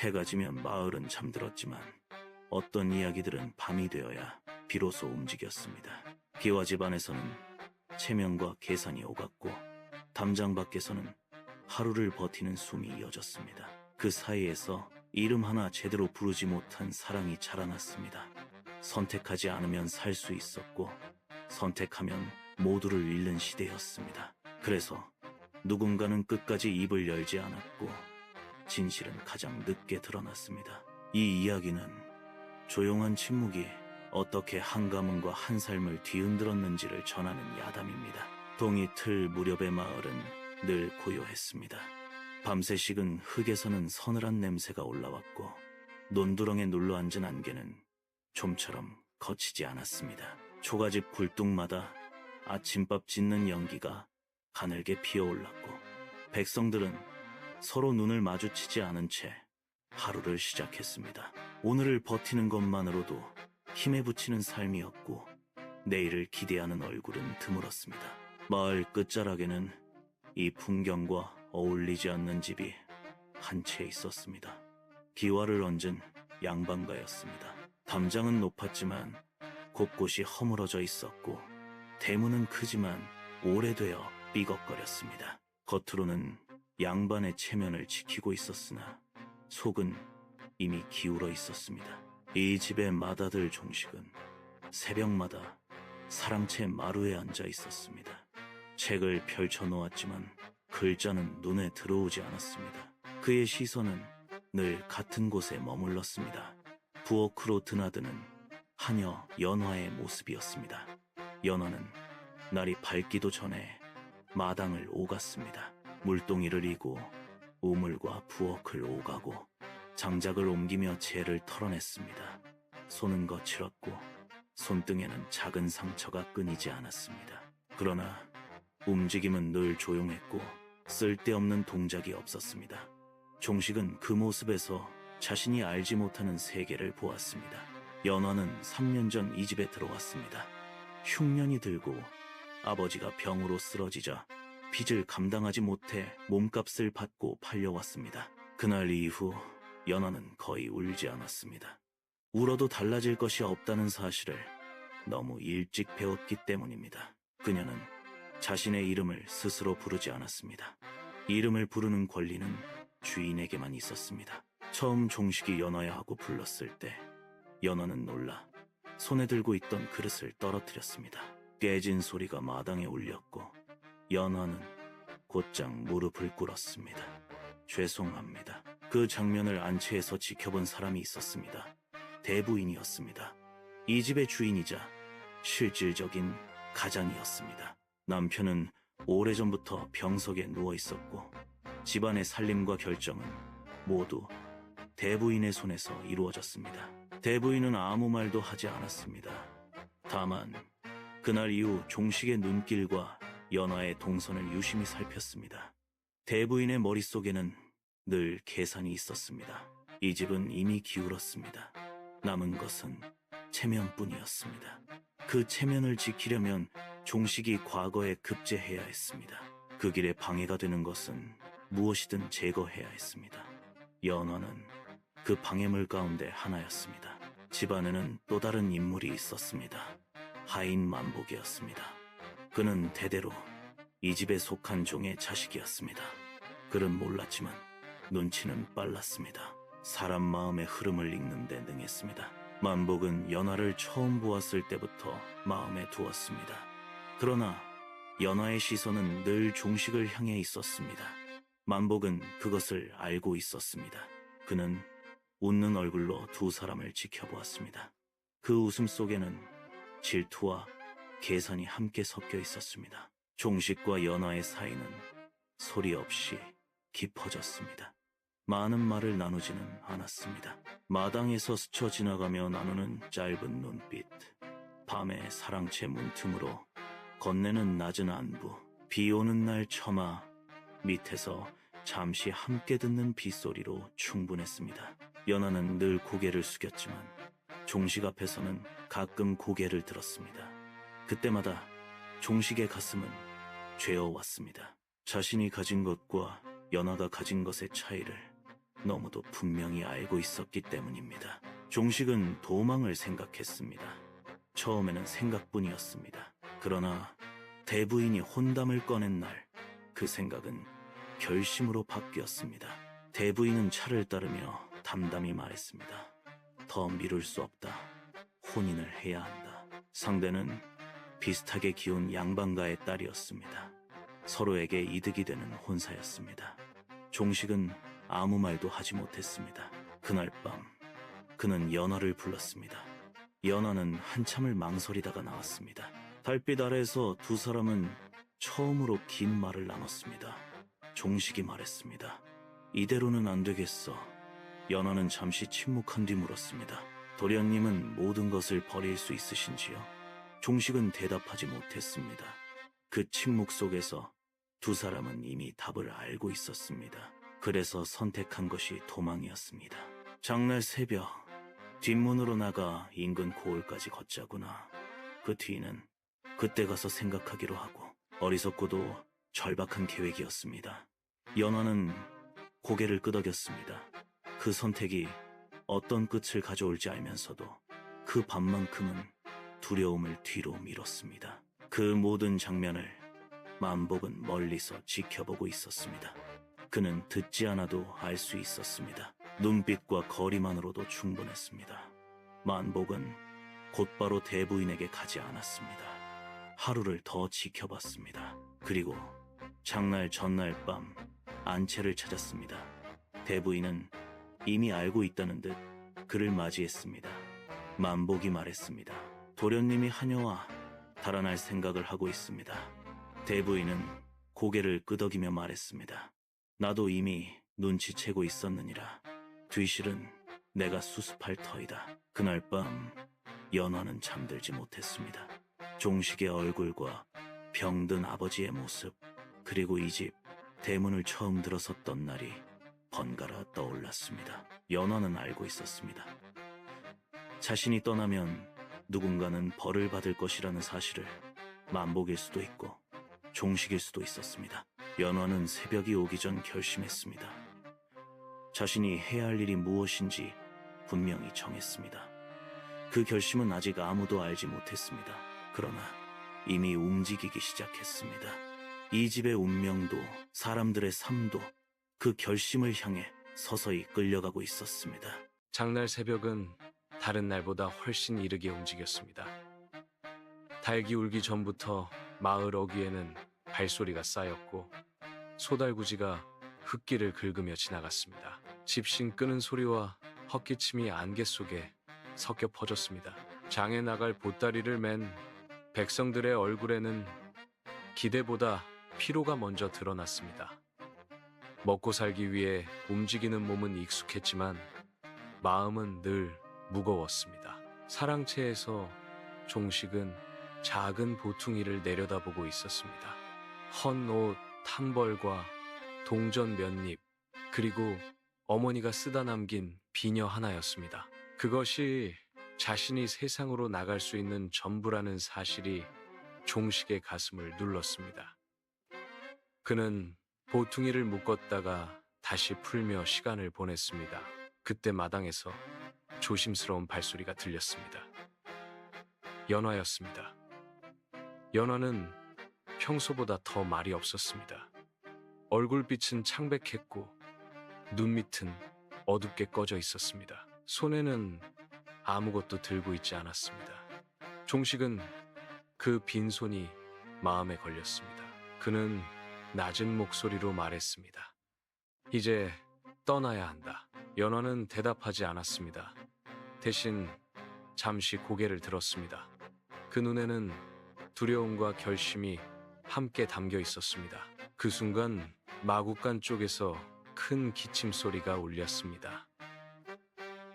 해가 지면 마을은 잠들었지만 어떤 이야기들은 밤이 되어야 비로소 움직였습니다. 기와 집안에서는 체면과 계산이 오갔고 담장 밖에서는 하루를 버티는 숨이 이어졌습니다. 그 사이에서 이름 하나 제대로 부르지 못한 사랑이 자라났습니다. 선택하지 않으면 살 수 있었고 선택하면 모두를 잃는 시대였습니다. 그래서 누군가는 끝까지 입을 열지 않았고 진실은 가장 늦게 드러났습니다. 이 이야기는 조용한 침묵이 어떻게 한 가문과 한 삶을 뒤흔들었는지를 전하는 야담입니다. 동이 틀 무렵의 마을은 늘 고요했습니다. 밤새 식은 흙에서는 서늘한 냄새가 올라왔고 논두렁에 눌러앉은 안개는 좀처럼 거치지 않았습니다. 초가집 굴뚝마다 아침밥 짓는 연기가 가늘게 피어올랐고 백성들은 서로 눈을 마주치지 않은 채 하루를 시작했습니다. 오늘을 버티는 것만으로도 힘에 부치는 삶이었고 내일을 기대하는 얼굴은 드물었습니다. 마을 끝자락에는 이 풍경과 어울리지 않는 집이 한 채 있었습니다. 기와를 얹은 양반가였습니다. 담장은 높았지만 곳곳이 허물어져 있었고 대문은 크지만 오래되어 삐걱거렸습니다. 겉으로는 양반의 체면을 지키고 있었으나 속은 이미 기울어 있었습니다. 이 집의 맏아들 종식은 새벽마다 사랑채 마루에 앉아 있었습니다. 책을 펼쳐놓았지만 글자는 눈에 들어오지 않았습니다. 그의 시선은 늘 같은 곳에 머물렀습니다. 부엌으로 드나드는 하녀 연화의 모습이었습니다. 연화는 날이 밝기도 전에 마당을 오갔습니다. 물동이를 이고 우물과 부엌을 오가고 장작을 옮기며 재를 털어냈습니다. 손은 거칠었고 손등에는 작은 상처가 끊이지 않았습니다. 그러나 움직임은 늘 조용했고 쓸데없는 동작이 없었습니다. 종식은 그 모습에서 자신이 알지 못하는 세계를 보았습니다. 연화는 3년 전 이 집에 들어왔습니다. 흉년이 들고 아버지가 병으로 쓰러지자 빚을 감당하지 못해 몸값을 받고 팔려왔습니다. 그날 이후 연화는 거의 울지 않았습니다. 울어도 달라질 것이 없다는 사실을 너무 일찍 배웠기 때문입니다. 그녀는 자신의 이름을 스스로 부르지 않았습니다. 이름을 부르는 권리는 주인에게만 있었습니다. 처음 종식이 연화야 하고 불렀을 때 연화는 놀라 손에 들고 있던 그릇을 떨어뜨렸습니다. 깨진 소리가 마당에 울렸고 연화는 곧장 무릎을 꿇었습니다. 죄송합니다. 그 장면을 안채에서 지켜본 사람이 있었습니다. 대부인이었습니다. 이 집의 주인이자 실질적인 가장이었습니다. 남편은 오래전부터 병석에 누워 있었고 집안의 살림과 결정은 모두 대부인의 손에서 이루어졌습니다. 대부인은 아무 말도 하지 않았습니다. 다만 그날 이후 종식의 눈길과 연화의 동선을 유심히 살폈습니다. 대부인의 머릿속에는 늘 계산이 있었습니다. 이 집은 이미 기울었습니다. 남은 것은 체면뿐이었습니다. 그 체면을 지키려면 종식이 과거에 급제해야 했습니다. 그 길에 방해가 되는 것은 무엇이든 제거해야 했습니다. 연화는 그 방해물 가운데 하나였습니다. 집안에는 또 다른 인물이 있었습니다. 하인 만복이었습니다. 그는 대대로 이 집에 속한 종의 자식이었습니다. 그는 몰랐지만 눈치는 빨랐습니다. 사람 마음의 흐름을 읽는 데 능했습니다. 만복은 연화를 처음 보았을 때부터 마음에 두었습니다. 그러나 연화의 시선은 늘 종식을 향해 있었습니다. 만복은 그것을 알고 있었습니다. 그는 웃는 얼굴로 두 사람을 지켜보았습니다. 그 웃음 속에는 질투와 계산이 함께 섞여 있었습니다. 종식과 연화의 사이는 소리 없이 깊어졌습니다. 많은 말을 나누지는 않았습니다. 마당에서 스쳐 지나가며 나누는 짧은 눈빛, 밤의 사랑채 문틈으로 건네는 낮은 안부, 비 오는 날 처마 밑에서 잠시 함께 듣는 빗소리로 충분했습니다. 연화는 늘 고개를 숙였지만 종식 앞에서는 가끔 고개를 들었습니다. 그때마다 종식의 가슴은 죄어왔습니다. 자신이 가진 것과 연화가 가진 것의 차이를 너무도 분명히 알고 있었기 때문입니다. 종식은 도망을 생각했습니다. 처음에는 생각뿐이었습니다. 그러나 대부인이 혼담을 꺼낸 날, 그 생각은 결심으로 바뀌었습니다. 대부인은 차를 따르며 담담히 말했습니다. 더 미룰 수 없다. 혼인을 해야 한다. 상대는 비슷하게 기운 양반가의 딸이었습니다. 서로에게 이득이 되는 혼사였습니다. 종식은 아무 말도 하지 못했습니다. 그날 밤 그는 연화를 불렀습니다. 연화는 한참을 망설이다가 나왔습니다. 달빛 아래에서 두 사람은 처음으로 긴 말을 나눴습니다. 종식이 말했습니다. 이대로는 안 되겠어. 연화는 잠시 침묵한 뒤 물었습니다. 도련님은 모든 것을 버릴 수 있으신지요? 종식은 대답하지 못했습니다. 그 침묵 속에서 두 사람은 이미 답을 알고 있었습니다. 그래서 선택한 것이 도망이었습니다. 장날 새벽, 뒷문으로 나가 인근 고을까지 걷자구나. 그 뒤는 그때 가서 생각하기로 하고, 어리석고도 절박한 계획이었습니다. 연화는 고개를 끄덕였습니다. 그 선택이 어떤 끝을 가져올지 알면서도 그 밤만큼은 두려움을 뒤로 미뤘습니다. 그 모든 장면을 만복은 멀리서 지켜보고 있었습니다. 그는 듣지 않아도 알 수 있었습니다. 눈빛과 거리만으로도 충분했습니다. 만복은 곧바로 대부인에게 가지 않았습니다. 하루를 더 지켜봤습니다. 그리고 장날 전날 밤 안채를 찾았습니다. 대부인은 이미 알고 있다는 듯 그를 맞이했습니다. 만복이 말했습니다. 도련님이 하녀와 달아날 생각을 하고 있습니다. 대부인은 고개를 끄덕이며 말했습니다. 나도 이미 눈치채고 있었느니라. 뒤실은 내가 수습할 터이다. 그날 밤 연화는 잠들지 못했습니다. 종식의 얼굴과 병든 아버지의 모습, 그리고 이 집 대문을 처음 들어섰던 날이 번갈아 떠올랐습니다. 연화는 알고 있었습니다. 자신이 떠나면 누군가는 벌을 받을 것이라는 사실을. 만복일 수도 있고 종식일 수도 있었습니다. 연화는 새벽이 오기 전 결심했습니다. 자신이 해야 할 일이 무엇인지 분명히 정했습니다. 그 결심은 아직 아무도 알지 못했습니다. 그러나 이미 움직이기 시작했습니다. 이 집의 운명도 사람들의 삶도 그 결심을 향해 서서히 끌려가고 있었습니다. 장날 새벽은 다른 날보다 훨씬 이르게 움직였습니다. 닭이 울기 전부터 마을 어귀에는 발소리가 쌓였고 소달구지가 흙길을 긁으며 지나갔습니다. 집신 끄는 소리와 헛기침이 안개 속에 섞여 퍼졌습니다. 장에 나갈 보따리를 맨 백성들의 얼굴에는 기대보다 피로가 먼저 드러났습니다. 먹고 살기 위해 움직이는 몸은 익숙했지만 마음은 늘 무거웠습니다. 사랑채에서 종식은 작은 보퉁이를 내려다보고 있었습니다. 헌 옷 한 벌과 동전 몇 입, 그리고 어머니가 쓰다 남긴 비녀 하나였습니다. 그것이 자신이 세상으로 나갈 수 있는 전부라는 사실이 종식의 가슴을 눌렀습니다. 그는 보퉁이를 묶었다가 다시 풀며 시간을 보냈습니다. 그때 마당에서 조심스러운 발소리가 들렸습니다. 연화였습니다. 연화는 평소보다 더 말이 없었습니다. 얼굴빛은 창백했고 눈밑은 어둡게 꺼져 있었습니다. 손에는 아무것도 들고 있지 않았습니다. 종식은 그 빈손이 마음에 걸렸습니다. 그는 낮은 목소리로 말했습니다. 이제 떠나야 한다. 연화는 대답하지 않았습니다. 대신 잠시 고개를 들었습니다. 그 눈에는 두려움과 결심이 함께 담겨 있었습니다. 그 순간 마구간 쪽에서 큰 기침 소리가 울렸습니다.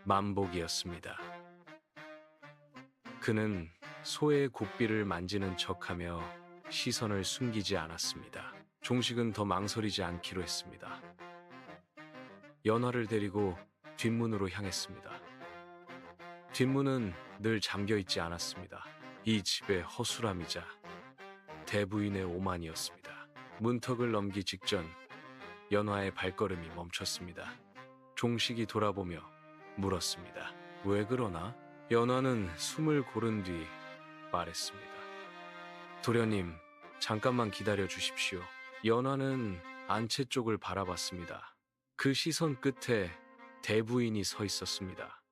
만복이었습니다. 그는 소의 곱비를 만지는 척하며 시선을 숨기지 않았습니다. 종식은 더 망설이지 않기로 했습니다. 연화를 데리고 뒷문으로 향했습니다. 뒷문은 늘 잠겨 있지 않았습니다. 이 집의 허술함이자 대부인의 오만이었습니다. 문턱을 넘기 직전 연화의 발걸음이 멈췄습니다. 종식이 돌아보며 물었습니다. 왜 그러나? 연화는 숨을 고른 뒤 말했습니다. 도련님, 잠깐만 기다려 주십시오. 연화는 안채 쪽을 바라봤습니다. 그 시선 끝에 대부인이 서 있었습니다.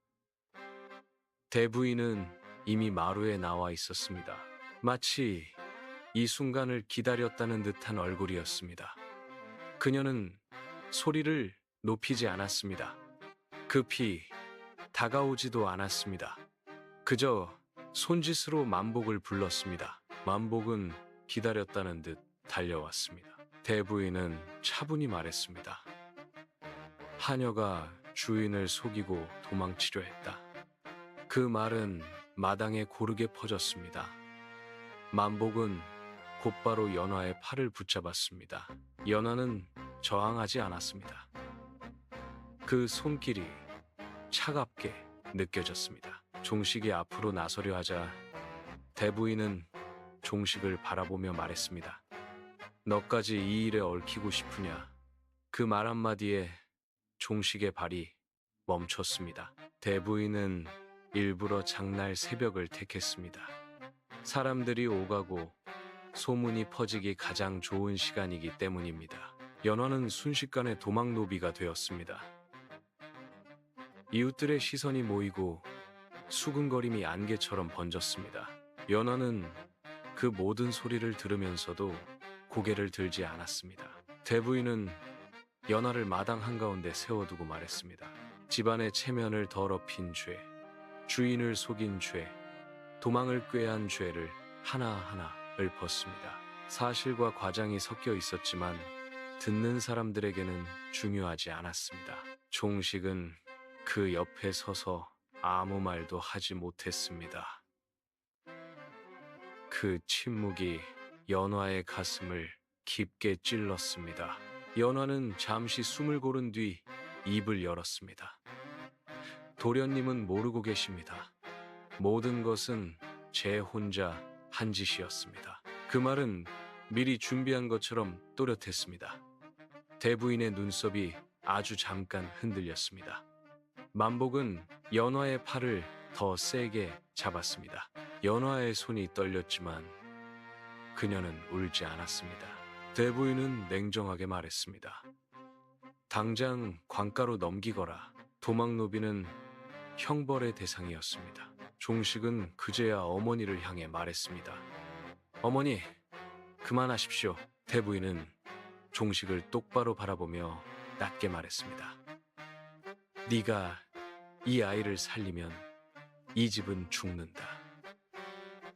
대부인은 이미 마루에 나와 있었습니다. 마치 이 순간을 기다렸다는 듯한 얼굴이었습니다. 그녀는 소리를 높이지 않았습니다. 급히 다가오지도 않았습니다. 그저 손짓으로 만복을 불렀습니다. 만복은 기다렸다는 듯 달려왔습니다. 대부인은 차분히 말했습니다. 하녀가 주인을 속이고 도망치려 했다. 그 말은 마당에 고르게 퍼졌습니다. 만복은 곧바로 연화의 팔을 붙잡았습니다. 연화는 저항하지 않았습니다. 그 손길이 차갑게 느껴졌습니다. 종식이 앞으로 나서려 하자 대부인은 종식을 바라보며 말했습니다. 너까지 이 일에 얽히고 싶으냐? 그 말 한마디에 종식의 발이 멈췄습니다. 대부인은 일부러 장날 새벽을 택했습니다. 사람들이 오가고 소문이 퍼지기 가장 좋은 시간이기 때문입니다. 연화는 순식간에 도망노비가 되었습니다. 이웃들의 시선이 모이고 수근거림이 안개처럼 번졌습니다. 연화는 그 모든 소리를 들으면서도 고개를 들지 않았습니다. 대부인은 연화를 마당 한가운데 세워두고 말했습니다. 집안의 체면을 더럽힌 죄, 주인을 속인 죄, 도망을 꾀한 죄를 하나하나 읊었습니다. 사실과 과장이 섞여 있었지만 듣는 사람들에게는 중요하지 않았습니다. 종식은 그 옆에 서서 아무 말도 하지 못했습니다. 그 침묵이 연화의 가슴을 깊게 찔렀습니다. 연화는 잠시 숨을 고른 뒤 입을 열었습니다. 도련님은 모르고 계십니다. 모든 것은 제 혼자 한 짓이었습니다. 그 말은 미리 준비한 것처럼 또렷했습니다. 대부인의 눈썹이 아주 잠깐 흔들렸습니다. 만복은 연화의 팔을 더 세게 잡았습니다. 연화의 손이 떨렸지만 그녀는 울지 않았습니다. 대부인은 냉정하게 말했습니다. 당장 관가로 넘기거라. 도망노비는 형벌의 대상이었습니다. 종식은 그제야 어머니를 향해 말했습니다. 어머니, 그만하십시오. 대부인은 종식을 똑바로 바라보며 낮게 말했습니다. 네가 이 아이를 살리면 이 집은 죽는다.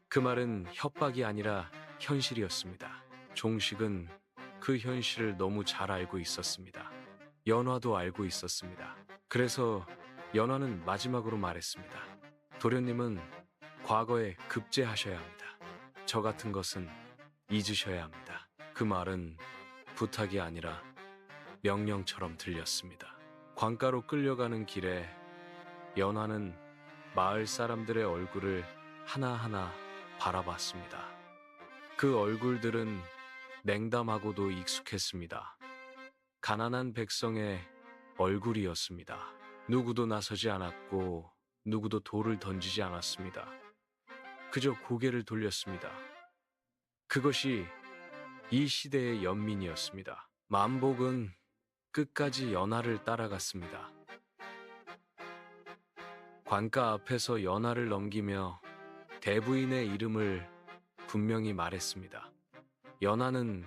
그 말은 협박이 아니라 현실이었습니다. 종식은 그 현실을 너무 잘 알고 있었습니다. 연화도 알고 있었습니다. 그래서 연화는 마지막으로 말했습니다. 도련님은 과거에 급제하셔야 합니다. 저 같은 것은 잊으셔야 합니다. 그 말은 부탁이 아니라 명령처럼 들렸습니다. 관가로 끌려가는 길에 연화는 마을 사람들의 얼굴을 하나하나 바라봤습니다. 그 얼굴들은 냉담하고도 익숙했습니다. 가난한 백성의 얼굴이었습니다. 누구도 나서지 않았고 누구도 돌을 던지지 않았습니다. 그저 고개를 돌렸습니다. 그것이 이 시대의 연민이었습니다. 만복은 끝까지 연화를 따라갔습니다. 관가 앞에서 연화를 넘기며 대부인의 이름을 분명히 말했습니다. 연화는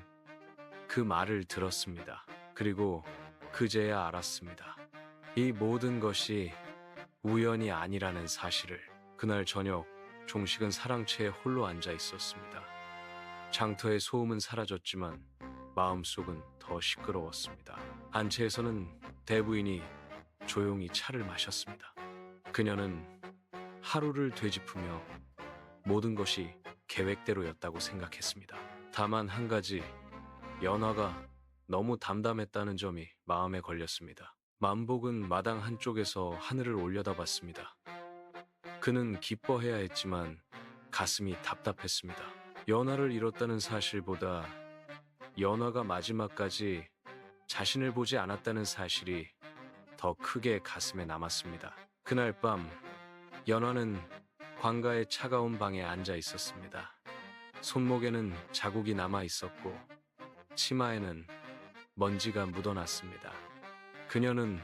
그 말을 들었습니다. 그리고 그제야 알았습니다. 이 모든 것이 우연이 아니라는 사실을. 그날 저녁 종식은 사랑채에 홀로 앉아 있었습니다. 장터의 소음은 사라졌지만 마음속은 더 시끄러웠습니다. 안채에서는 대부인이 조용히 차를 마셨습니다. 그녀는 하루를 되짚으며 모든 것이 계획대로였다고 생각했습니다. 다만 한 가지, 연화가 너무 담담했다는 점이 마음에 걸렸습니다. 만복은 마당 한쪽에서 하늘을 올려다봤습니다. 그는 기뻐해야 했지만 가슴이 답답했습니다. 연화를 잃었다는 사실보다 연화가 마지막까지 자신을 보지 않았다는 사실이 더 더 크게 가슴에 남았습니다. 그날 밤 연화는 관가의 차가운 방에 앉아 있었습니다. 손목에는 자국이 남아 있었고 치마에는 먼지가 묻어났습니다. 그녀는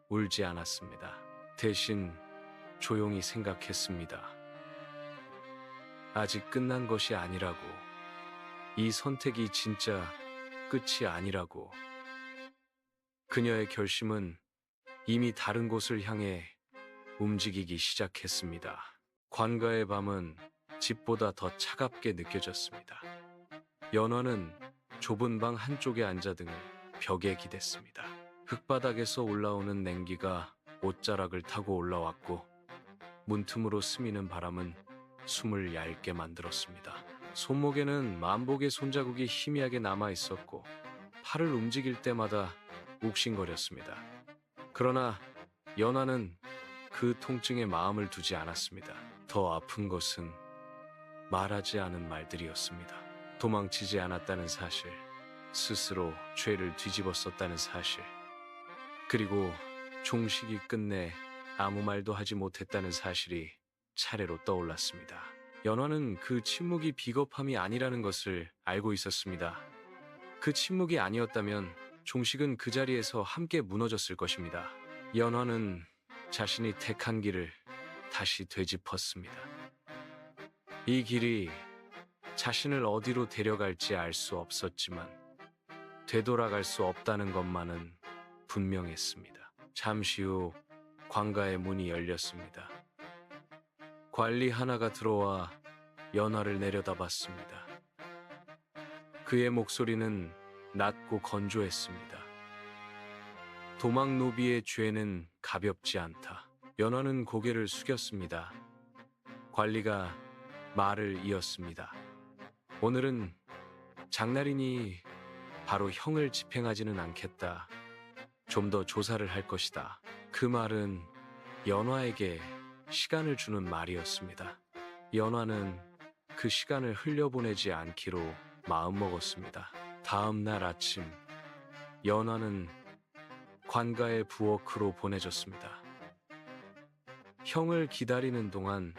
울지 않았습니다. 대신 조용히 생각했습니다. 아직 끝난 것이 아니라고. 이 선택이 진짜 끝이 아니라고. 그녀의 결심은 이미 다른 곳을 향해 움직이기 시작했습니다. 관가의 밤은 집보다 더 차갑게 느껴졌습니다. 연화는 좁은 방 한쪽에 앉아 등을 벽에 기댔습니다. 흙바닥에서 올라오는 냉기가 옷자락을 타고 올라왔고 문틈으로 스미는 바람은 숨을 얇게 만들었습니다. 손목에는 만복의 손자국이 희미하게 남아 있었고 팔을 움직일 때마다 욱신거렸습니다. 그러나 연화는 그 통증에 마음을 두지 않았습니다. 더 아픈 것은 말하지 않은 말들이었습니다. 도망치지 않았다는 사실, 스스로 죄를 뒤집었었다는 사실, 그리고 종식이 끝내 아무 말도 하지 못했다는 사실이 차례로 떠올랐습니다. 연화는 그 침묵이 비겁함이 아니라는 것을 알고 있었습니다. 그 침묵이 아니었다면 종식은 그 자리에서 함께 무너졌을 것입니다. 연화는 자신이 택한 길을 다시 되짚었습니다. 이 길이 자신을 어디로 데려갈지 알 수 없었지만 되돌아갈 수 없다는 것만은 분명했습니다. 잠시 후 관가의 문이 열렸습니다. 관리 하나가 들어와 연화를 내려다봤습니다. 그의 목소리는 낮고 건조했습니다. 도망노비의 죄는 가볍지 않다. 연화는 고개를 숙였습니다. 관리가 말을 이었습니다. 오늘은 장날이니 바로 형을 집행하지는 않겠다. 좀 더 조사를 할 것이다. 그 말은 연화에게 시간을 주는 말이었습니다. 연화는 그 시간을 흘려보내지 않기로 마음먹었습니다. 다음 날 아침, 연화는 관가의 부엌으로 보내졌습니다. 형을 기다리는 동안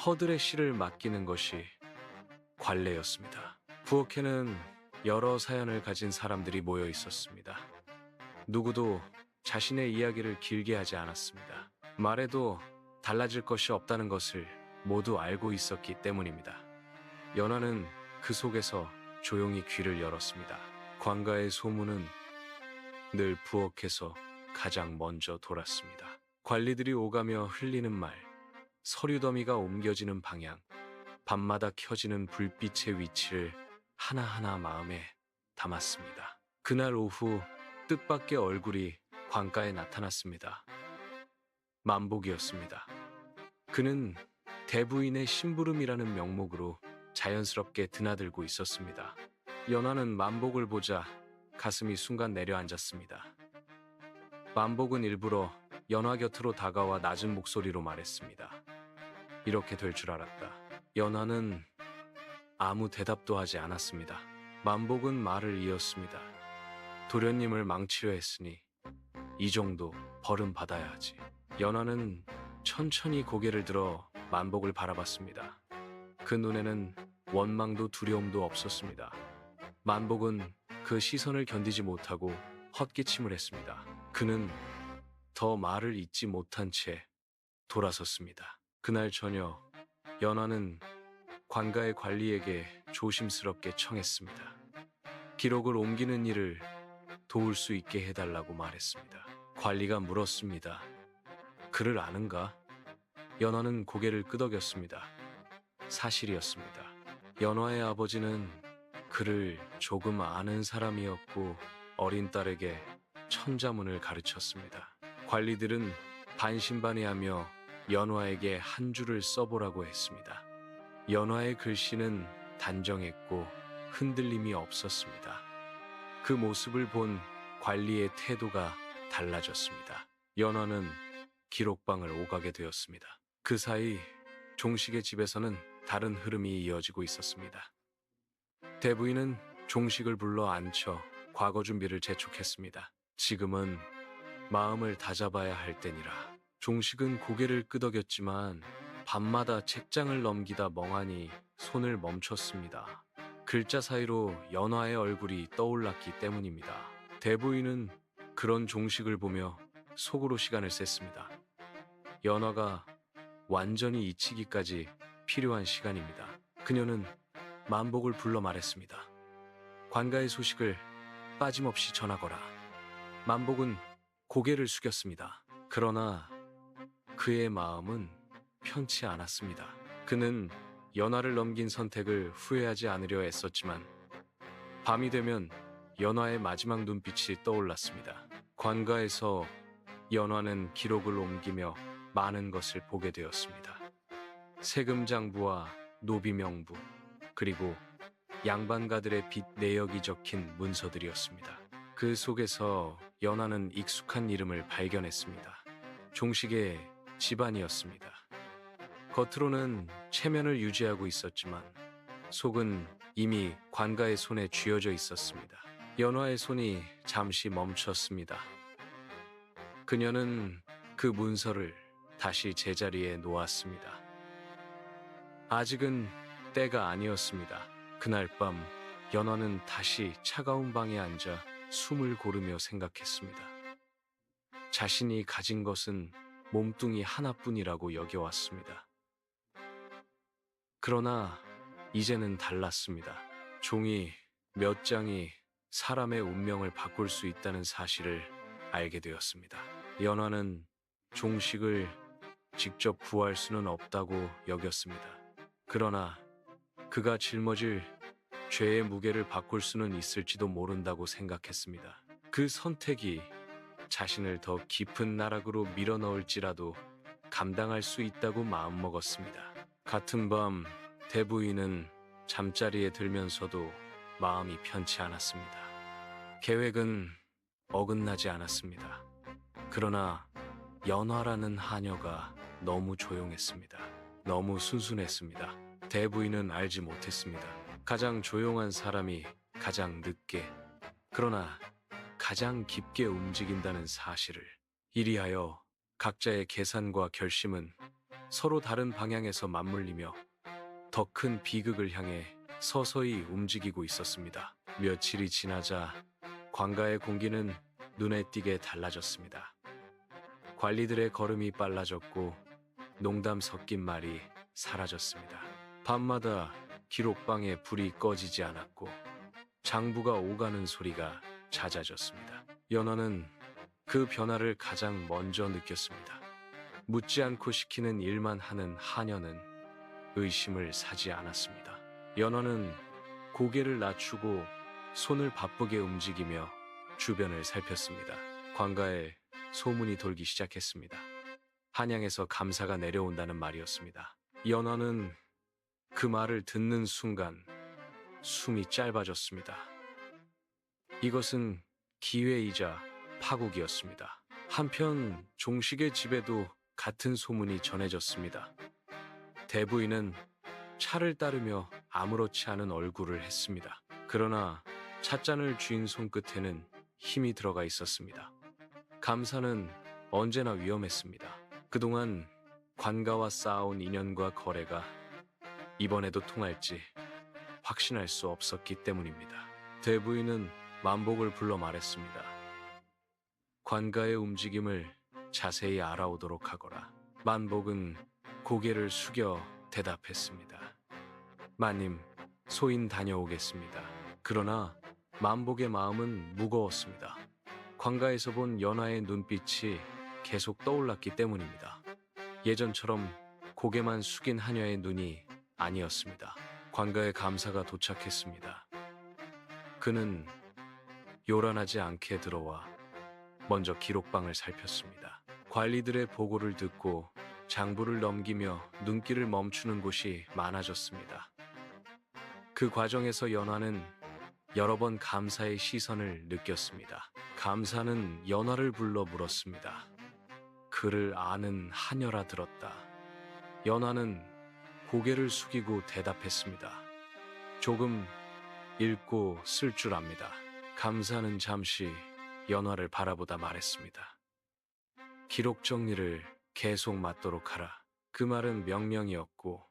허들의 씨를 맡기는 것이 관례였습니다. 부엌에는 여러 사연을 가진 사람들이 모여 있었습니다. 누구도 자신의 이야기를 길게 하지 않았습니다. 말해도 달라질 것이 없다는 것을 모두 알고 있었기 때문입니다. 연화는 그 속에서 조용히 귀를 열었습니다. 관가의 소문은 늘 부엌에서 가장 먼저 돌았습니다. 관리들이 오가며 흘리는 말, 서류 더미가 옮겨지는 방향, 밤마다 켜지는 불빛의 위치를 하나하나 마음에 담았습니다. 그날 오후 뜻밖의 얼굴이 관가에 나타났습니다. 만복이었습니다. 그는 대부인의 심부름이라는 명목으로 자연스럽게 드나들고 있었습니다. 연화는 만복을 보자 가슴이 순간 내려앉았습니다. 만복은 일부러 연화 곁으로 다가와 낮은 목소리로 말했습니다. 이렇게 될 줄 알았다. 연화는 아무 대답도 하지 않았습니다. 만복은 말을 이었습니다. 도련님을 망치려 했으니 이 정도 벌은 받아야 하지. 연화는 천천히 고개를 들어 만복을 바라봤습니다. 그 눈에는 원망도 두려움도 없었습니다. 만복은 그 시선을 견디지 못하고 헛기침을 했습니다. 그는 더 말을 잇지 못한 채 돌아섰습니다. 그날 저녁, 연화는 관가의 관리에게 조심스럽게 청했습니다. 기록을 옮기는 일을 도울 수 있게 해달라고 말했습니다. 관리가 물었습니다. 그를 아는가? 연화는 고개를 끄덕였습니다. 사실이었습니다. 연화의 아버지는 그를 조금 아는 사람이었고 어린 딸에게 천자문을 가르쳤습니다. 관리들은 반신반의하며 연화에게 한 줄을 써보라고 했습니다. 연화의 글씨는 단정했고 흔들림이 없었습니다. 그 모습을 본 관리의 태도가 달라졌습니다. 연화는 기록방을 오가게 되었습니다. 그 사이 종식의 집에서는 다른 흐름이 이어지고 있었습니다. 대부인은 종식을 불러 앉혀 과거 준비를 재촉했습니다. 지금은 마음을 다잡아야 할 때니라. 종식은 고개를 끄덕였지만 밤마다 책장을 넘기다 멍하니 손을 멈췄습니다. 글자 사이로 연화의 얼굴이 떠올랐기 때문입니다. 대부인은 그런 종식을 보며 속으로 시간을 셌습니다. 연화가 완전히 잊히기까지 필요한 시간입니다. 그녀는 만복을 불러 말했습니다. 관가의 소식을 빠짐없이 전하거라. 만복은 고개를 숙였습니다. 그러나 그의 마음은 편치 않았습니다. 그는 연화를 넘긴 선택을 후회하지 않으려 애썼지만 밤이 되면 연화의 마지막 눈빛이 떠올랐습니다. 관가에서 연화는 기록을 옮기며 많은 것을 보게 되었습니다. 세금장부와 노비명부, 그리고 양반가들의 빚 내역이 적힌 문서들이었습니다. 그 속에서 연화는 익숙한 이름을 발견했습니다. 종식의 집안이었습니다. 겉으로는 체면을 유지하고 있었지만 속은 이미 관가의 손에 쥐어져 있었습니다. 연화의 손이 잠시 멈췄습니다. 그녀는 그 문서를 다시 제자리에 놓았습니다. 아직은 때가 아니었습니다. 그날 밤 연화는 다시 차가운 방에 앉아 숨을 고르며 생각했습니다. 자신이 가진 것은 몸뚱이 하나뿐이라고 여겨왔습니다. 그러나 이제는 달랐습니다. 종이 몇 장이 사람의 운명을 바꿀 수 있다는 사실을 알게 되었습니다. 연화는 종식을 직접 구할 수는 없다고 여겼습니다. 그러나 그가 짊어질 죄의 무게를 바꿀 수는 있을지도 모른다고 생각했습니다. 그 선택이 자신을 더 깊은 나락으로 밀어넣을지라도 감당할 수 있다고 마음먹었습니다. 같은 밤 대부인은 잠자리에 들면서도 마음이 편치 않았습니다. 계획은 어긋나지 않았습니다. 그러나 연화라는 하녀가 너무 조용했습니다. 너무 순순했습니다. 대부인은 알지 못했습니다. 가장 조용한 사람이 가장 늦게, 그러나 가장 깊게 움직인다는 사실을. 이리하여 각자의 계산과 결심은 서로 다른 방향에서 맞물리며 더 큰 비극을 향해 서서히 움직이고 있었습니다. 며칠이 지나자 관가의 공기는 눈에 띄게 달라졌습니다. 관리들의 걸음이 빨라졌고 농담 섞인 말이 사라졌습니다. 밤마다 기록방에 불이 꺼지지 않았고 장부가 오가는 소리가 잦아졌습니다. 연화는 그 변화를 가장 먼저 느꼈습니다. 묻지 않고 시키는 일만 하는 하녀는 의심을 사지 않았습니다. 연화는 고개를 낮추고 손을 바쁘게 움직이며 주변을 살폈습니다. 관가에 소문이 돌기 시작했습니다. 한양에서 감사가 내려온다는 말이었습니다. 연화는 그 말을 듣는 순간 숨이 짧아졌습니다. 이것은 기회이자 파국이었습니다. 한편 종식의 집에도 같은 소문이 전해졌습니다. 대부인은 차를 따르며 아무렇지 않은 얼굴을 했습니다. 그러나 찻잔을 쥔 손끝에는 힘이 들어가 있었습니다. 감사는 언제나 위험했습니다. 그동안 관가와 쌓아온 인연과 거래가 이번에도 통할지 확신할 수 없었기 때문입니다. 대부인은 만복을 불러 말했습니다. 관가의 움직임을 자세히 알아오도록 하거라. 만복은 고개를 숙여 대답했습니다. 마님, 소인 다녀오겠습니다. 그러나 만복의 마음은 무거웠습니다. 관가에서 본 연화의 눈빛이 계속 떠올랐기 때문입니다. 예전처럼 고개만 숙인 하녀의 눈이 아니었습니다. 관가에 감사가 도착했습니다. 그는 요란하지 않게 들어와 먼저 기록방을 살폈습니다. 관리들의 보고를 듣고 장부를 넘기며 눈길을 멈추는 곳이 많아졌습니다. 그 과정에서 연화는 여러 번 감사의 시선을 느꼈습니다. 감사는 연화를 불러 물었습니다. 그를 아는 하녀라 들었다. 연화는 고개를 숙이고 대답했습니다. 조금 읽고 쓸 줄 압니다. 감사는 잠시 연화를 바라보다 말했습니다. 기록 정리를 계속 맞도록 하라. 그 말은 명령이었고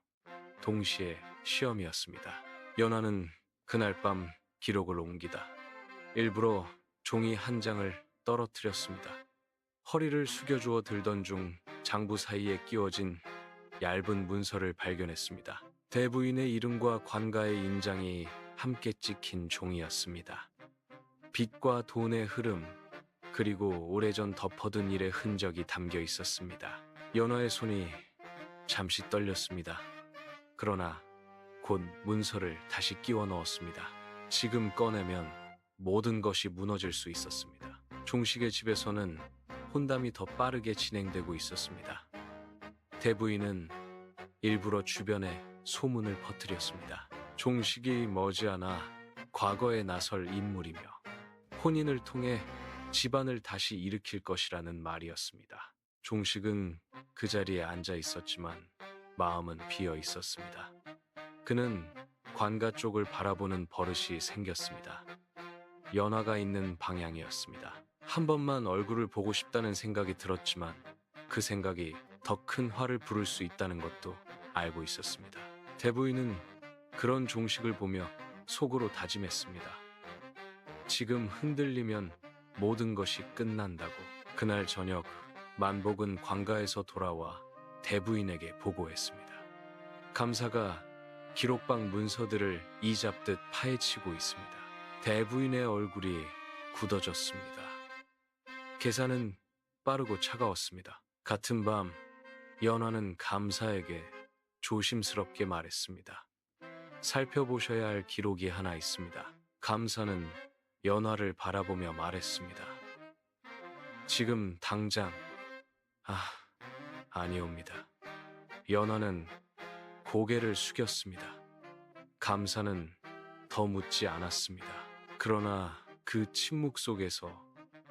동시에 시험이었습니다. 연화는 그날 밤 기록을 옮기다 일부러 종이 한 장을 떨어뜨렸습니다. 허리를 숙여주어 들던 중 장부 사이에 끼워진 얇은 문서를 발견했습니다. 대부인의 이름과 관가의 인장이 함께 찍힌 종이었습니다. 빛과 돈의 흐름, 그리고 오래전 덮어둔 일의 흔적이 담겨 있었습니다. 연화의 손이 잠시 떨렸습니다. 그러나 곧 문서를 다시 끼워 넣었습니다. 지금 꺼내면 모든 것이 무너질 수 있었습니다. 종식의 집에서는 혼담이 더 빠르게 진행되고 있었습니다. 대부인은 일부러 주변에 소문을 퍼뜨렸습니다. 종식이 머지않아 과거에 나설 인물이며 혼인을 통해 집안을 다시 일으킬 것이라는 말이었습니다. 종식은 그 자리에 앉아 있었지만 마음은 비어 있었습니다. 그는 관가 쪽을 바라보는 버릇이 생겼습니다. 연화가 있는 방향이었습니다. 한 번만 얼굴을 보고 싶다는 생각이 들었지만 그 생각이 더 큰 화를 부를 수 있다는 것도 알고 있었습니다. 대부인은 그런 종식을 보며 속으로 다짐했습니다. 지금 흔들리면 모든 것이 끝난다고. 그날 저녁 만복은 관가에서 돌아와 대부인에게 보고했습니다. 감사가 기록방 문서들을 이잡듯 파헤치고 있습니다. 대부인의 얼굴이 굳어졌습니다. 계산은 빠르고 차가웠습니다. 같은 밤 연화는 감사에게 조심스럽게 말했습니다. 살펴보셔야 할 기록이 하나 있습니다. 감사는 연화를 바라보며 말했습니다. 지금 당장 아니옵니다. 연화는 고개를 숙였습니다. 감사는 더 묻지 않았습니다. 그러나 그 침묵 속에서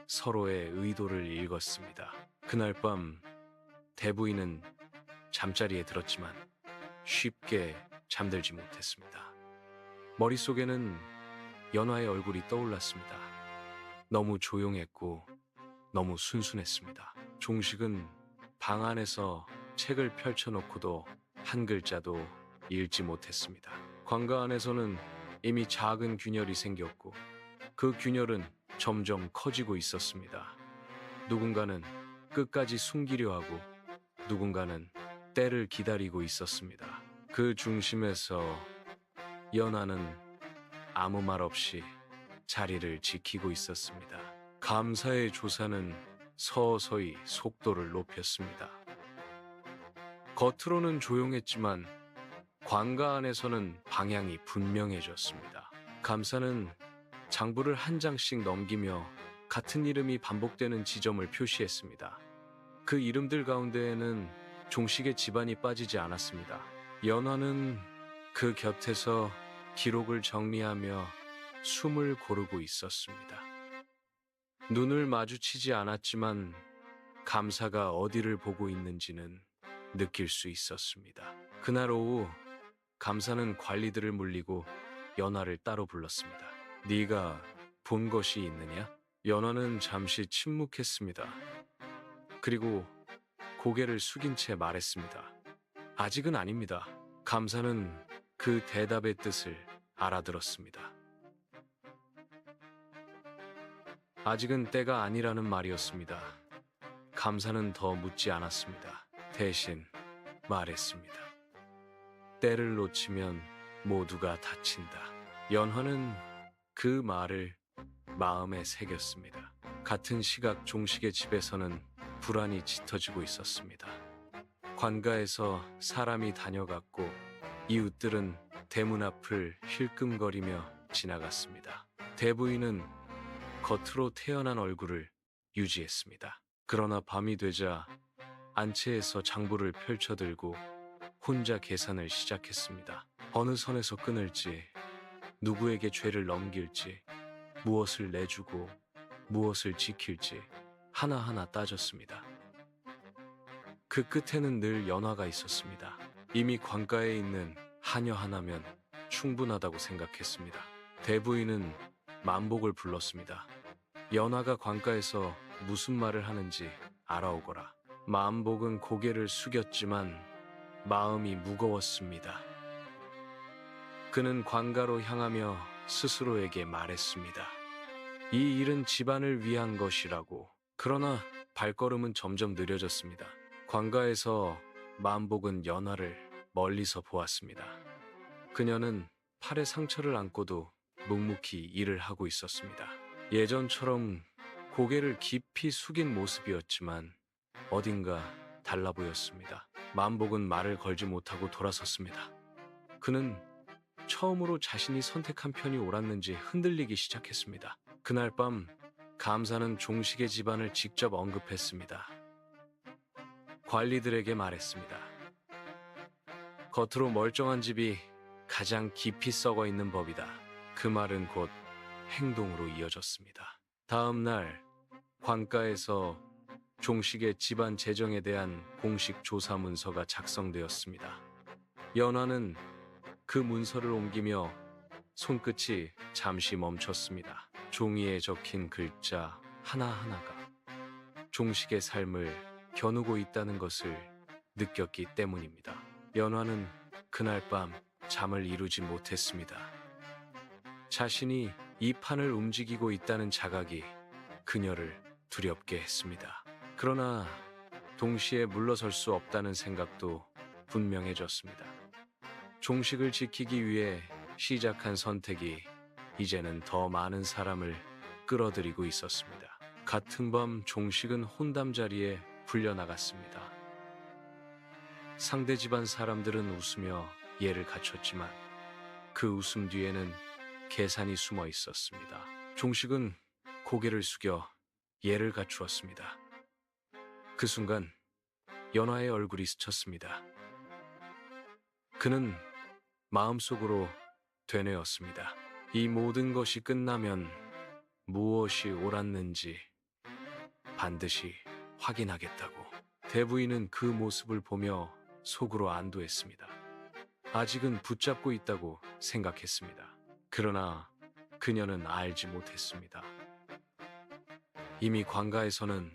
서로의 의도를 읽었습니다. 그날 밤 대부인은 잠자리에 들었지만 쉽게 잠들지 못했습니다. 머릿속에는 연화의 얼굴이 떠올랐습니다. 너무 조용했고 너무 순순했습니다. 종식은 방 안에서 책을 펼쳐놓고도 한 글자도 읽지 못했습니다. 관가 안에서는 이미 작은 균열이 생겼고 그 균열은 점점 커지고 있었습니다. 누군가는 끝까지 숨기려 하고 누군가는 때를 기다리고 있었습니다. 그 중심에서 연화는 아무 말 없이 자리를 지키고 있었습니다. 감사의 조사는 서서히 속도를 높였습니다. 겉으로는 조용했지만 관가 안에서는 방향이 분명해졌습니다. 감사는 장부를 한 장씩 넘기며 같은 이름이 반복되는 지점을 표시했습니다. 그 이름들 가운데에는 종식의 집안이 빠지지 않았습니다. 연화는 그 곁에서 기록을 정리하며 숨을 고르고 있었습니다. 눈을 마주치지 않았지만 감사가 어디를 보고 있는지는 느낄 수 있었습니다. 그날 오후 감사는 관리들을 물리고 연화를 따로 불렀습니다. 네가 본 것이 있느냐? 연화는 잠시 침묵했습니다. 그리고 고개를 숙인 채 말했습니다. 아직은 아닙니다. 감사는 그 대답의 뜻을 알아들었습니다. 아직은 때가 아니라는 말이었습니다. 감사는 더 묻지 않았습니다. 대신 말했습니다. 때를 놓치면 모두가 다친다. 연화는 그 말을 마음에 새겼습니다. 같은 시각 종식의 집에서는 불안이 짙어지고 있었습니다. 관가에서 사람이 다녀갔고 이웃들은 대문 앞을 힐끔거리며 지나갔습니다. 대부인은 겉으로 태연한 얼굴을 유지했습니다. 그러나 밤이 되자 안채에서 장부를 펼쳐들고 혼자 계산을 시작했습니다. 어느 선에서 끊을지, 누구에게 죄를 넘길지, 무엇을 내주고 무엇을 지킬지 하나하나 따졌습니다. 그 끝에는 늘 연화가 있었습니다. 이미 관가에 있는 하녀 하나면 충분하다고 생각했습니다. 대부인은 만복을 불렀습니다. 연화가 관가에서 무슨 말을 하는지 알아오거라. 마음복은 고개를 숙였지만 마음이 무거웠습니다. 그는 관가로 향하며 스스로에게 말했습니다. 이 일은 집안을 위한 것이라고. 그러나 발걸음은 점점 느려졌습니다. 관가에서 마음복은 연화를 멀리서 보았습니다. 그녀는 팔에 상처를 안고도 묵묵히 일을 하고 있었습니다. 예전처럼 고개를 깊이 숙인 모습이었지만 어딘가 달라 보였습니다. 마음복은 말을 걸지 못하고 돌아섰습니다. 그는 처음으로 자신이 선택한 편이 옳았는지 흔들리기 시작했습니다. 그날 밤 감사는 종식의 집안을 직접 언급했습니다. 관리들에게 말했습니다. 겉으로 멀쩡한 집이 가장 깊이 썩어 있는 법이다. 그 말은 곧 행동으로 이어졌습니다. 다음 날 관가에서 종식의 집안 재정에 대한 공식 조사 문서가 작성되었습니다. 연화는 그 문서를 옮기며 손끝이 잠시 멈췄습니다. 종이에 적힌 글자 하나하나가 종식의 삶을 겨누고 있다는 것을 느꼈기 때문입니다. 연화는 그날 밤 잠을 이루지 못했습니다. 자신이 이 판을 움직이고 있다는 자각이 그녀를 두렵게 했습니다. 그러나 동시에 물러설 수 없다는 생각도 분명해졌습니다. 종식을 지키기 위해 시작한 선택이 이제는 더 많은 사람을 끌어들이고 있었습니다. 같은 밤 종식은 혼담 자리에 불려나갔습니다. 상대 집안 사람들은 웃으며 예를 갖췄지만 그 웃음 뒤에는 계산이 숨어 있었습니다. 종식은 고개를 숙여 예를 갖추었습니다. 그 순간 연화의 얼굴이 스쳤습니다. 그는 마음속으로 되뇌었습니다. 이 모든 것이 끝나면 무엇이 옳았는지 반드시 확인하겠다고. 대부인은 그 모습을 보며 속으로 안도했습니다. 아직은 붙잡고 있다고 생각했습니다. 그러나 그녀는 알지 못했습니다. 이미 관가에서는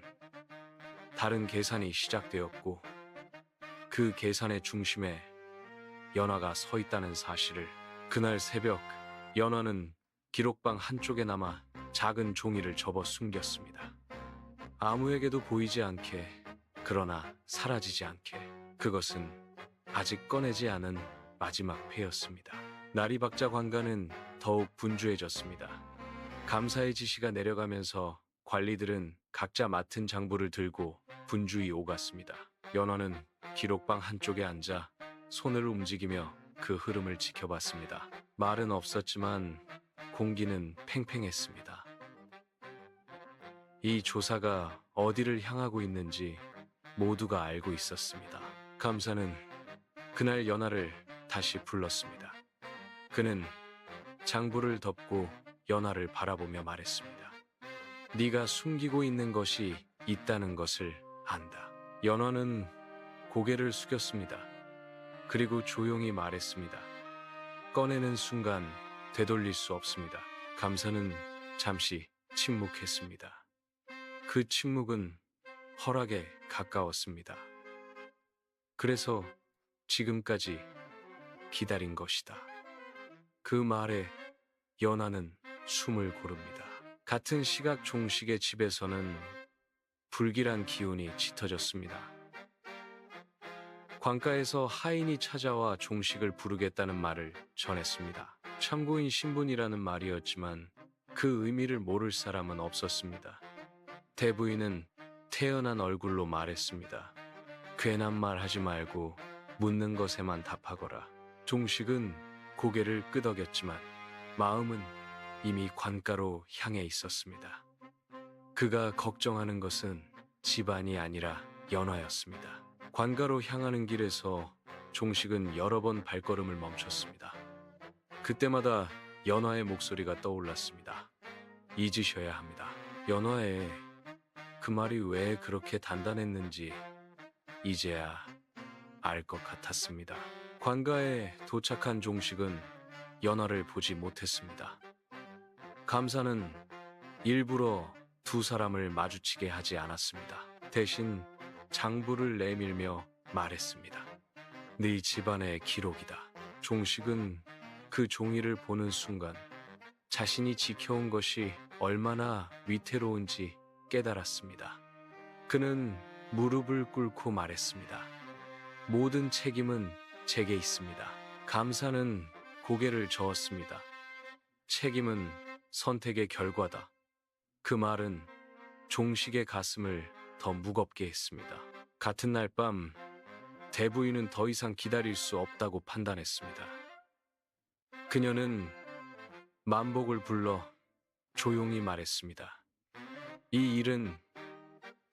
다른 계산이 시작되었고 그 계산의 중심에 연화가 서 있다는 사실을. 그날 새벽 연화는 기록방 한쪽에 남아 작은 종이를 접어 숨겼습니다. 아무에게도 보이지 않게, 그러나 사라지지 않게. 그것은 아직 꺼내지 않은 마지막 회였습니다. 나리박자 관가는 더욱 분주해졌습니다. 감사의 지시가 내려가면서 관리들은 각자 맡은 장부를 들고 분주히 오갔습니다. 연화는 기록방 한쪽에 앉아 손을 움직이며 그 흐름을 지켜봤습니다. 말은 없었지만 공기는 팽팽했습니다. 이 조사가 어디를 향하고 있는지 모두가 알고 있었습니다. 감사는 그날 연화를 다시 불렀습니다. 그는 장부를 덮고 연화를 바라보며 말했습니다. 네가 숨기고 있는 것이 있다는 것을 안다. 연화는 고개를 숙였습니다. 그리고 조용히 말했습니다. 꺼내는 순간 되돌릴 수 없습니다. 감사는 잠시 침묵했습니다. 그 침묵은 허락에 가까웠습니다. 그래서 지금까지 기다린 것이다. 그 말에 연화는 숨을 고릅니다. 같은 시각 종식의 집에서는 불길한 기운이 짙어졌습니다. 관가에서 하인이 찾아와 종식을 부르겠다는 말을 전했습니다. 참고인 신분이라는 말이었지만 그 의미를 모를 사람은 없었습니다. 대부인은 태연한 얼굴로 말했습니다. 괜한 말 하지 말고 묻는 것에만 답하거라. 종식은 고개를 끄덕였지만 마음은 이미 관가로 향해 있었습니다. 그가 걱정하는 것은 집안이 아니라 연화였습니다. 관가로 향하는 길에서 종식은 여러 번 발걸음을 멈췄습니다. 그때마다 연화의 목소리가 떠올랐습니다. 잊으셔야 합니다. 연화의 그 말이 왜 그렇게 단단했는지 이제야 알 것 같았습니다. 관가에 도착한 종식은 연화를 보지 못했습니다. 감사는 일부러 두 사람을 마주치게 하지 않았습니다. 대신 장부를 내밀며 말했습니다. 네 집안의 기록이다. 종식은 그 종이를 보는 순간 자신이 지켜온 것이 얼마나 위태로운지 깨달았습니다. 그는 무릎을 꿇고 말했습니다. 모든 책임은 제게 있습니다. 감사는 고개를 저었습니다. 책임은 선택의 결과다. 그 말은 종식의 가슴을 더 무겁게 했습니다. 같은 날 밤 대부인은 더 이상 기다릴 수 없다고 판단했습니다. 그녀는 만복을 불러 조용히 말했습니다. 이 일은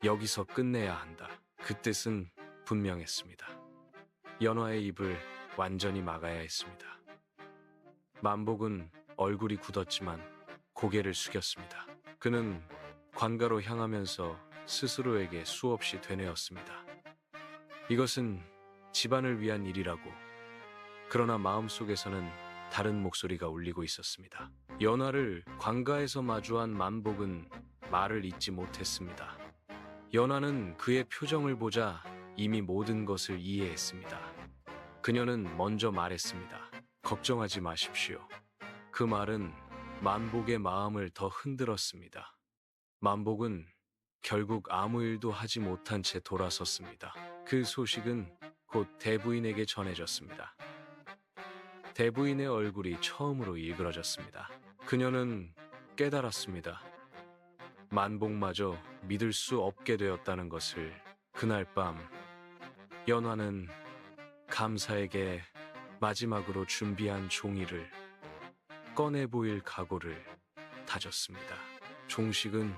여기서 끝내야 한다. 그 뜻은 분명했습니다. 연화의 입을 완전히 막아야 했습니다. 만복은 얼굴이 굳었지만 고개를 숙였습니다. 그는 관가로 향하면서 스스로에게 수없이 되뇌었습니다. 이것은 집안을 위한 일이라고. 그러나 마음속에서는 다른 목소리가 울리고 있었습니다. 연화를 관가에서 마주한 만복은 말을 잇지 못했습니다. 연화는 그의 표정을 보자 이미 모든 것을 이해했습니다. 그녀는 먼저 말했습니다. 걱정하지 마십시오. 그 말은 만복의 마음을 더 흔들었습니다. 만복은 결국 아무 일도 하지 못한 채 돌아섰습니다. 그 소식은 곧 대부인에게 전해졌습니다. 대부인의 얼굴이 처음으로 일그러졌습니다. 그녀는 깨달았습니다. 만복마저 믿을 수 없게 되었다는 것을. 그날 밤 연화는 감사에게 마지막으로 준비한 종이를 꺼내 보일 각오를 다졌습니다. 종식은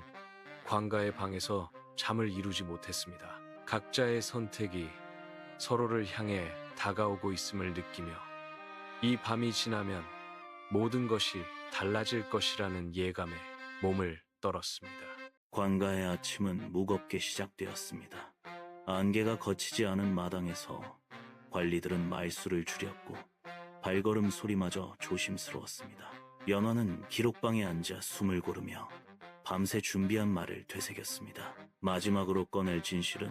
관가의 방에서 잠을 이루지 못했습니다. 각자의 선택이 서로를 향해 다가오고 있음을 느끼며 이 밤이 지나면 모든 것이 달라질 것이라는 예감에 몸을 떨었습니다. 관가의 아침은 무겁게 시작되었습니다. 안개가 거치지 않은 마당에서 관리들은 말수를 줄였고 발걸음 소리마저 조심스러웠습니다. 연화는 기록방에 앉아 숨을 고르며 밤새 준비한 말을 되새겼습니다. 마지막으로 꺼낼 진실은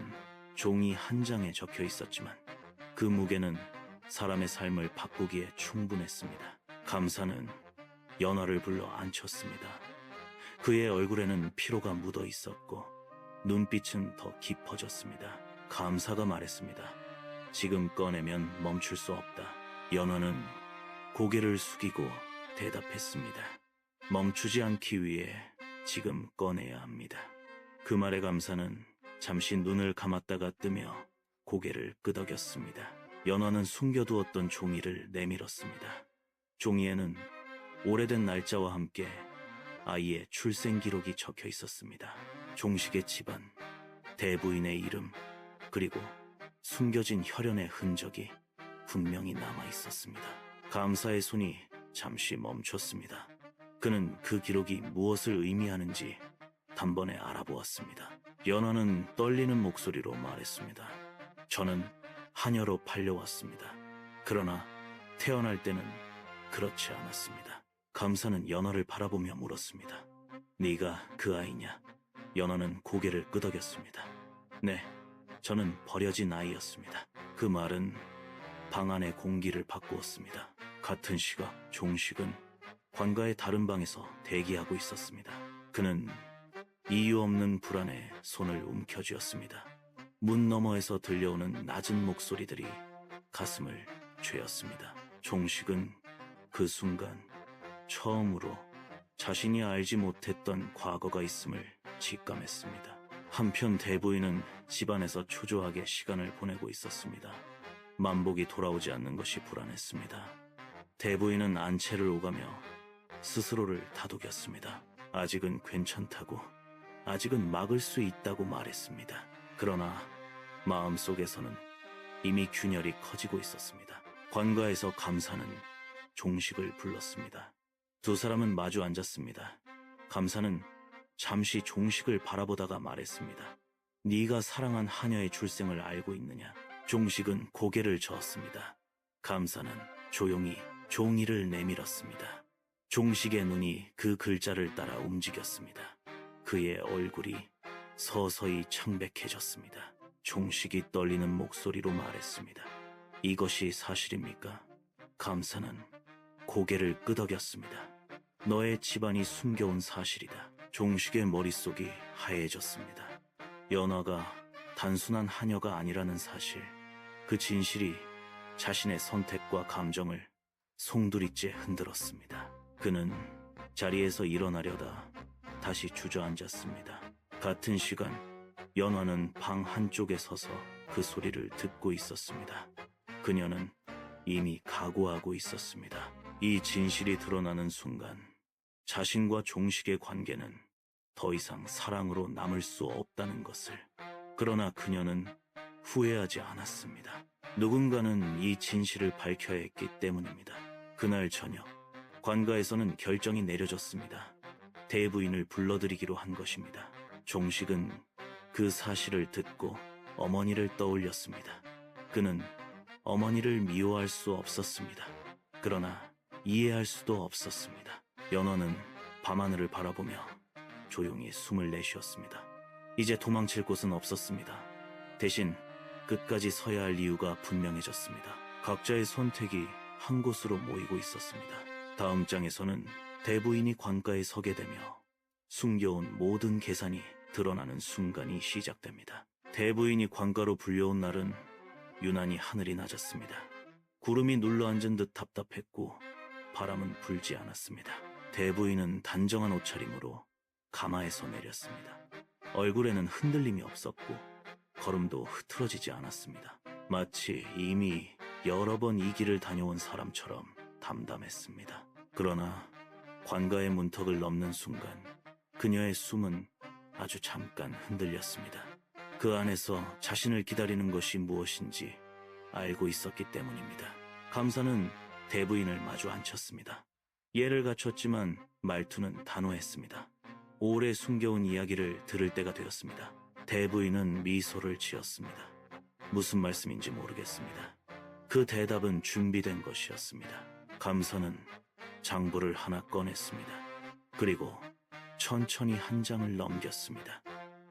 종이 한 장에 적혀 있었지만 그 무게는 사람의 삶을 바꾸기에 충분했습니다. 감사는 연화를 불러 앉혔습니다. 그의 얼굴에는 피로가 묻어 있었고 눈빛은 더 깊어졌습니다. 감사가 말했습니다. 지금 꺼내면 멈출 수 없다. 연화는 고개를 숙이고 대답했습니다. 멈추지 않기 위해 지금 꺼내야 합니다. 그 말에 감사는 잠시 눈을 감았다가 뜨며 고개를 끄덕였습니다. 연화는 숨겨두었던 종이를 내밀었습니다. 종이에는 오래된 날짜와 함께 아이의 출생 기록이 적혀 있었습니다. 종식의 집안, 대부인의 이름, 그리고 숨겨진 혈연의 흔적이 분명히 남아 있었습니다. 감사의 손이 잠시 멈췄습니다. 그는 그 기록이 무엇을 의미하는지 단번에 알아보았습니다. 연화는 떨리는 목소리로 말했습니다. 저는 하녀로 팔려왔습니다. 그러나 태어날 때는 그렇지 않았습니다. 감사는 연화를 바라보며 물었습니다. 네가 그 아이냐? 연화는 고개를 끄덕였습니다. 네, 저는 버려진 아이였습니다. 그 말은 방 안의 공기를 바꾸었습니다. 같은 시각 종식은 관가의 다른 방에서 대기하고 있었습니다. 그는 이유 없는 불안에 손을 움켜쥐었습니다. 문 너머에서 들려오는 낮은 목소리들이 가슴을 죄었습니다. 종식은 그 순간 처음으로 자신이 알지 못했던 과거가 있음을 직감했습니다. 한편 대부인은 집안에서 초조하게 시간을 보내고 있었습니다. 만복이 돌아오지 않는 것이 불안했습니다. 대부인은 안채를 오가며 스스로를 다독였습니다. 아직은 괜찮다고, 아직은 막을 수 있다고 말했습니다. 그러나 마음속에서는 이미 균열이 커지고 있었습니다. 관가에서 감사는 종식을 불렀습니다. 두 사람은 마주 앉았습니다. 감사는 잠시 종식을 바라보다가 말했습니다. 네가 사랑한 하녀의 출생을 알고 있느냐? 종식은 고개를 저었습니다. 감사는 조용히 종이를 내밀었습니다. 종식의 눈이 그 글자를 따라 움직였습니다. 그의 얼굴이 서서히 창백해졌습니다. 종식이 떨리는 목소리로 말했습니다. 이것이 사실입니까? 감사는 고개를 끄덕였습니다. 너의 집안이 숨겨온 사실이다. 종식의 머릿속이 하얘졌습니다. 연화가 단순한 하녀가 아니라는 사실, 그 진실이 자신의 선택과 감정을 송두리째 흔들었습니다. 그는 자리에서 일어나려다 다시 주저앉았습니다. 같은 시간 연화는 방 한쪽에 서서 그 소리를 듣고 있었습니다. 그녀는 이미 각오하고 있었습니다. 이 진실이 드러나는 순간 자신과 종식의 관계는 더 이상 사랑으로 남을 수 없다는 것을. 그러나 그녀는 후회하지 않았습니다. 누군가는 이 진실을 밝혀야 했기 때문입니다. 그날 저녁 관가에서는 결정이 내려졌습니다. 대부인을 불러들이기로 한 것입니다. 종식은 그 사실을 듣고 어머니를 떠올렸습니다. 그는 어머니를 미워할 수 없었습니다. 그러나 이해할 수도 없었습니다. 연화는 밤하늘을 바라보며 조용히 숨을 내쉬었습니다. 이제 도망칠 곳은 없었습니다. 대신 끝까지 서야 할 이유가 분명해졌습니다. 각자의 선택이 한 곳으로 모이고 있었습니다. 다음 장에서는 대부인이 관가에 서게 되며 숨겨온 모든 계산이 드러나는 순간이 시작됩니다. 대부인이 관가로 불려온 날은 유난히 하늘이 낮았습니다. 구름이 눌러앉은 듯 답답했고 바람은 불지 않았습니다. 대부인은 단정한 옷차림으로 가마에서 내렸습니다. 얼굴에는 흔들림이 없었고 걸음도 흐트러지지 않았습니다. 마치 이미 여러 번 이 길을 다녀온 사람처럼 담담했습니다. 그러나 관가의 문턱을 넘는 순간 그녀의 숨은 아주 잠깐 흔들렸습니다. 그 안에서 자신을 기다리는 것이 무엇인지 알고 있었기 때문입니다. 감사는 대부인을 마주 앉혔습니다. 예를 갖췄지만 말투는 단호했습니다. 오래 숨겨온 이야기를 들을 때가 되었습니다. 대부인은 미소를 지었습니다. 무슨 말씀인지 모르겠습니다. 그 대답은 준비된 것이었습니다. 감사는 장부를 하나 꺼냈습니다. 그리고 천천히 한 장을 넘겼습니다.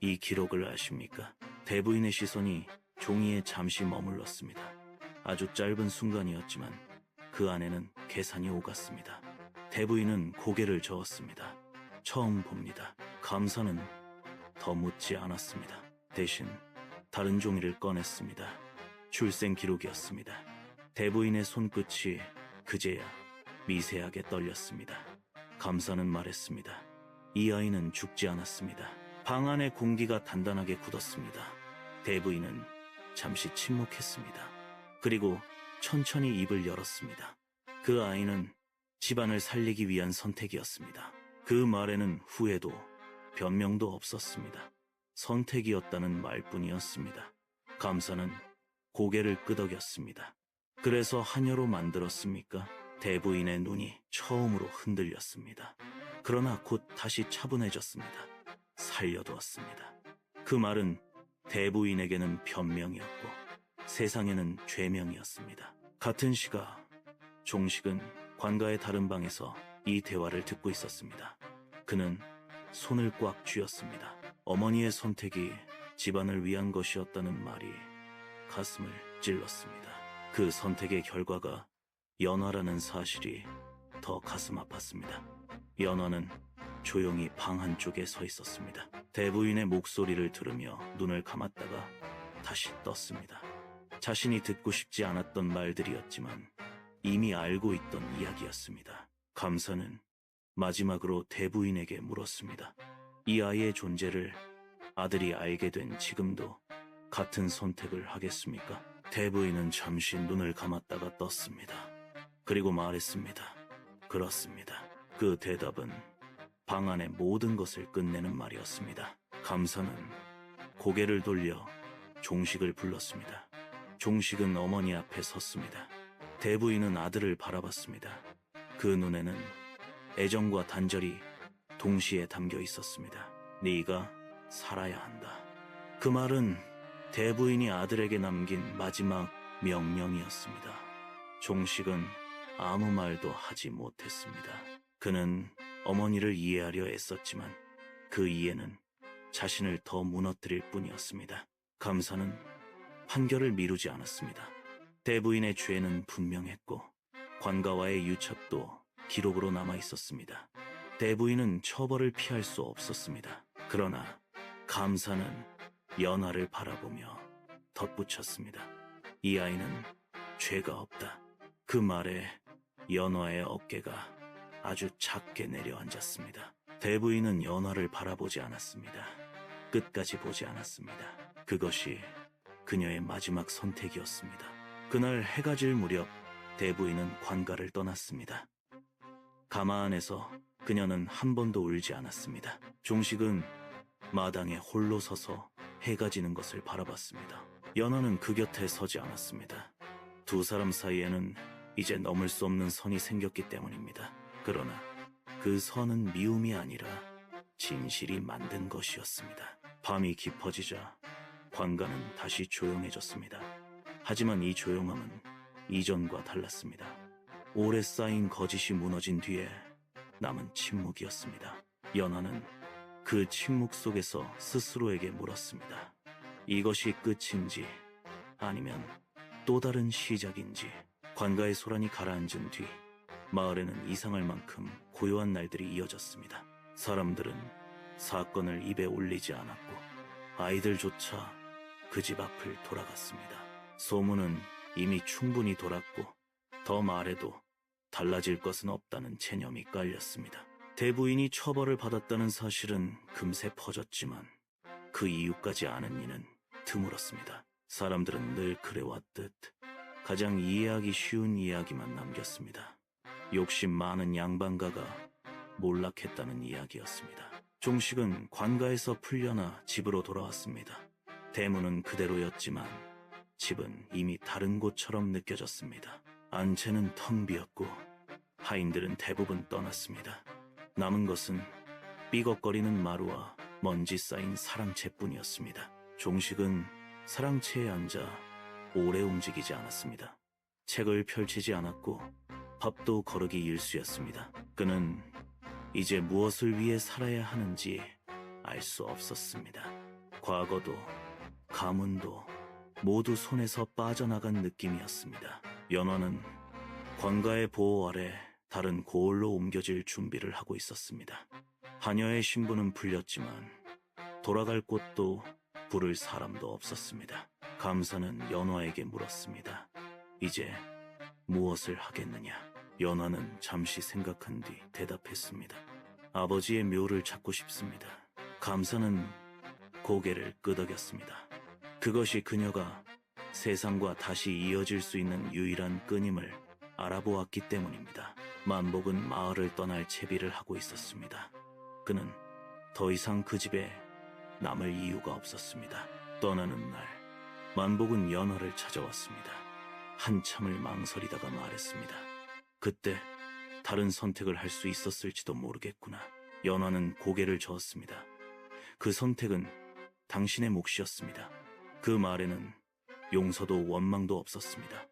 이 기록을 아십니까? 대부인의 시선이 종이에 잠시 머물렀습니다. 아주 짧은 순간이었지만 그 안에는 계산이 오갔습니다. 대부인은 고개를 저었습니다. 처음 봅니다. 감사는 더 묻지 않았습니다. 대신 다른 종이를 꺼냈습니다. 출생 기록이었습니다. 대부인의 손끝이 그제야 미세하게 떨렸습니다. 감사는 말했습니다. 이 아이는 죽지 않았습니다. 방 안의 공기가 단단하게 굳었습니다. 대부인은 잠시 침묵했습니다. 그리고 천천히 입을 열었습니다. 그 아이는 집안을 살리기 위한 선택이었습니다. 그 말에는 후회도 변명도 없었습니다. 선택이었다는 말뿐이었습니다. 감사는 고개를 끄덕였습니다. 그래서 하녀로 만들었습니까? 대부인의 눈이 처음으로 흔들렸습니다. 그러나 곧 다시 차분해졌습니다. 살려두었습니다. 그 말은 대부인에게는 변명이었고 세상에는 죄명이었습니다. 같은 시각 종식은 관가의 다른 방에서 이 대화를 듣고 있었습니다. 그는 손을 꽉 쥐었습니다. 어머니의 선택이 집안을 위한 것이었다는 말이 가슴을 찔렀습니다. 그 선택의 결과가 연화라는 사실이 더 가슴 아팠습니다. 연화는 조용히 방 한쪽에 서 있었습니다. 대부인의 목소리를 들으며 눈을 감았다가 다시 떴습니다. 자신이 듣고 싶지 않았던 말들이었지만 이미 알고 있던 이야기였습니다. 감사는 마지막으로 대부인에게 물었습니다. 이 아이의 존재를 아들이 알게 된 지금도 같은 선택을 하겠습니까? 대부인은 잠시 눈을 감았다가 떴습니다. 그리고 말했습니다. 그렇습니다. 그 대답은 방 안의 모든 것을 끝내는 말이었습니다. 감사는 고개를 돌려 종식을 불렀습니다. 종식은 어머니 앞에 섰습니다. 대부인은 아들을 바라봤습니다. 그 눈에는 애정과 단절이 동시에 담겨 있었습니다. 네가 살아야 한다. 그 말은 대부인이 아들에게 남긴 마지막 명령이었습니다. 종식은 아무 말도 하지 못했습니다. 그는 어머니를 이해하려 애썼지만 그 이해는 자신을 더 무너뜨릴 뿐이었습니다. 감사는 판결을 미루지 않았습니다. 대부인의 죄는 분명했고 관가와의 유착도 기록으로 남아 있었습니다. 대부인은 처벌을 피할 수 없었습니다. 그러나 감사는 연화를 바라보며 덧붙였습니다. 이 아이는 죄가 없다. 그 말에 연화의 어깨가 아주 작게 내려앉았습니다. 대부인은 연화를 바라보지 않았습니다. 끝까지 보지 않았습니다. 그것이 그녀의 마지막 선택이었습니다. 그날 해가 질 무렵 대부인은 관가를 떠났습니다. 가마 안에서 그녀는 한 번도 울지 않았습니다. 종식은 마당에 홀로 서서 해가 지는 것을 바라봤습니다. 연화는 그 곁에 서지 않았습니다. 두 사람 사이에는 이제 넘을 수 없는 선이 생겼기 때문입니다. 그러나 그 선은 미움이 아니라 진실이 만든 것이었습니다. 밤이 깊어지자 관가는 다시 조용해졌습니다. 하지만 이 조용함은 이전과 달랐습니다. 오래 쌓인 거짓이 무너진 뒤에 남은 침묵이었습니다. 연화는 그 침묵 속에서 스스로에게 물었습니다. 이것이 끝인지 아니면 또 다른 시작인지. 관가의 소란이 가라앉은 뒤 마을에는 이상할 만큼 고요한 날들이 이어졌습니다. 사람들은 사건을 입에 올리지 않았고 아이들조차 그 집 앞을 돌아갔습니다. 소문은 이미 충분히 돌았고 더 말해도 달라질 것은 없다는 체념이 깔렸습니다. 대부인이 처벌을 받았다는 사실은 금세 퍼졌지만 그 이유까지 아는 이는 드물었습니다. 사람들은 늘 그래왔듯 가장 이해하기 쉬운 이야기만 남겼습니다. 욕심 많은 양반가가 몰락했다는 이야기였습니다. 종식은 관가에서 풀려나 집으로 돌아왔습니다. 대문은 그대로였지만 집은 이미 다른 곳처럼 느껴졌습니다. 안채는 텅 비었고 하인들은 대부분 떠났습니다. 남은 것은 삐걱거리는 마루와 먼지 쌓인 사랑채뿐이었습니다. 종식은 사랑채에 앉아 오래 움직이지 않았습니다. 책을 펼치지 않았고 밥도 거르기 일쑤였습니다. 그는 이제 무엇을 위해 살아야 하는지 알 수 없었습니다. 과거도 가문도 모두 손에서 빠져나간 느낌이었습니다. 연화는 관가의 보호 아래 다른 고을로 옮겨질 준비를 하고 있었습니다. 하녀의 신부는 풀렸지만 돌아갈 곳도 부를 사람도 없었습니다. 감사는 연화에게 물었습니다. 이제 무엇을 하겠느냐? 연화는 잠시 생각한 뒤 대답했습니다. 아버지의 묘를 찾고 싶습니다. 감사는 고개를 끄덕였습니다. 그것이 그녀가 세상과 다시 이어질 수 있는 유일한 끈임을 알아보았기 때문입니다. 만복은 마을을 떠날 채비를 하고 있었습니다. 그는 더 이상 그 집에 남을 이유가 없었습니다. 떠나는 날, 만복은 연화를 찾아왔습니다. 한참을 망설이다가 말했습니다. 그때 다른 선택을 할 수 있었을지도 모르겠구나. 연화는 고개를 저었습니다. 그 선택은 당신의 몫이었습니다. 그 말에는 용서도 원망도 없었습니다.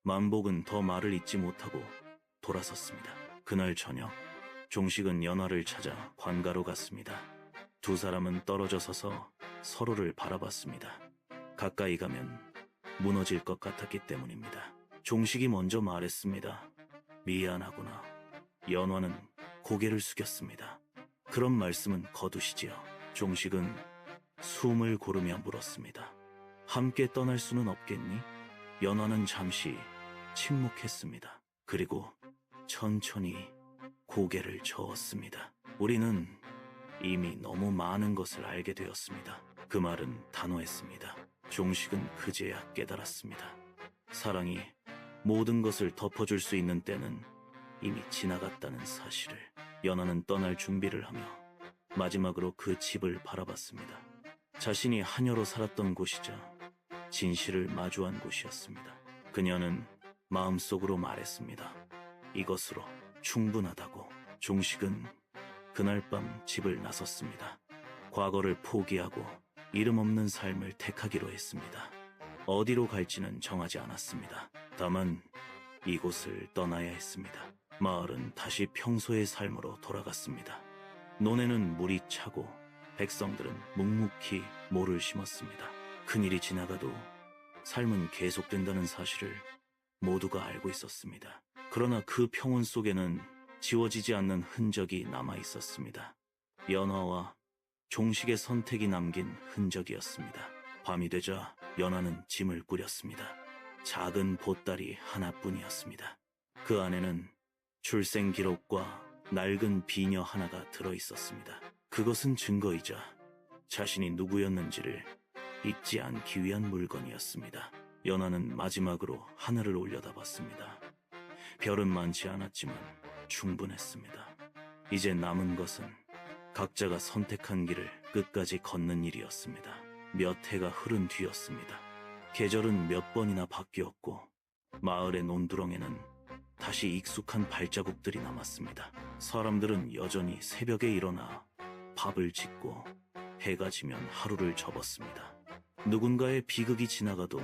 만복은 더 말을 잇지 못하고 돌아섰습니다. 그날 저녁, 종식은 연화를 찾아 관가로 갔습니다. 두 사람은 떨어져 서서 서로를 바라봤습니다. 가까이 가면 무너질 것 같았기 때문입니다. 종식이 먼저 말했습니다. 미안하구나. 연화는 고개를 숙였습니다. 그런 말씀은 거두시지요. 종식은 숨을 고르며 물었습니다. 함께 떠날 수는 없겠니? 연화는 잠시 침묵했습니다. 그리고 천천히 고개를 저었습니다. 우리는 이미 너무 많은 것을 알게 되었습니다. 그 말은 단호했습니다. 종식은 그제야 깨달았습니다. 사랑이 모든 것을 덮어줄 수 있는 때는 이미 지나갔다는 사실을. 연화는 떠날 준비를 하며 마지막으로 그 집을 바라봤습니다. 자신이 하녀로 살았던 곳이자 진실을 마주한 곳이었습니다. 그녀는 마음속으로 말했습니다. 이것으로 충분하다고. 종식은 그날 밤 집을 나섰습니다. 과거를 포기하고 이름 없는 삶을 택하기로 했습니다. 어디로 갈지는 정하지 않았습니다. 다만 이곳을 떠나야 했습니다. 마을은 다시 평소의 삶으로 돌아갔습니다. 논에는 물이 차고 백성들은 묵묵히 모를 심었습니다. 큰일이 지나가도 삶은 계속된다는 사실을 모두가 알고 있었습니다. 그러나 그 평온 속에는 지워지지 않는 흔적이 남아 있었습니다. 연화와 종식의 선택이 남긴 흔적이었습니다. 밤이 되자 연화는 짐을 꾸렸습니다. 작은 보따리 하나뿐이었습니다. 그 안에는 출생 기록과 낡은 비녀 하나가 들어 있었습니다. 그것은 증거이자 자신이 누구였는지를 잊지 않기 위한 물건이었습니다. 연화는 마지막으로 하늘을 올려다봤습니다. 별은 많지 않았지만 충분했습니다. 이제 남은 것은 각자가 선택한 길을 끝까지 걷는 일이었습니다. 몇 해가 흐른 뒤였습니다. 계절은 몇 번이나 바뀌었고 마을의 논두렁에는 다시 익숙한 발자국들이 남았습니다. 사람들은 여전히 새벽에 일어나 밥을 짓고 해가 지면 하루를 접었습니다. 누군가의 비극이 지나가도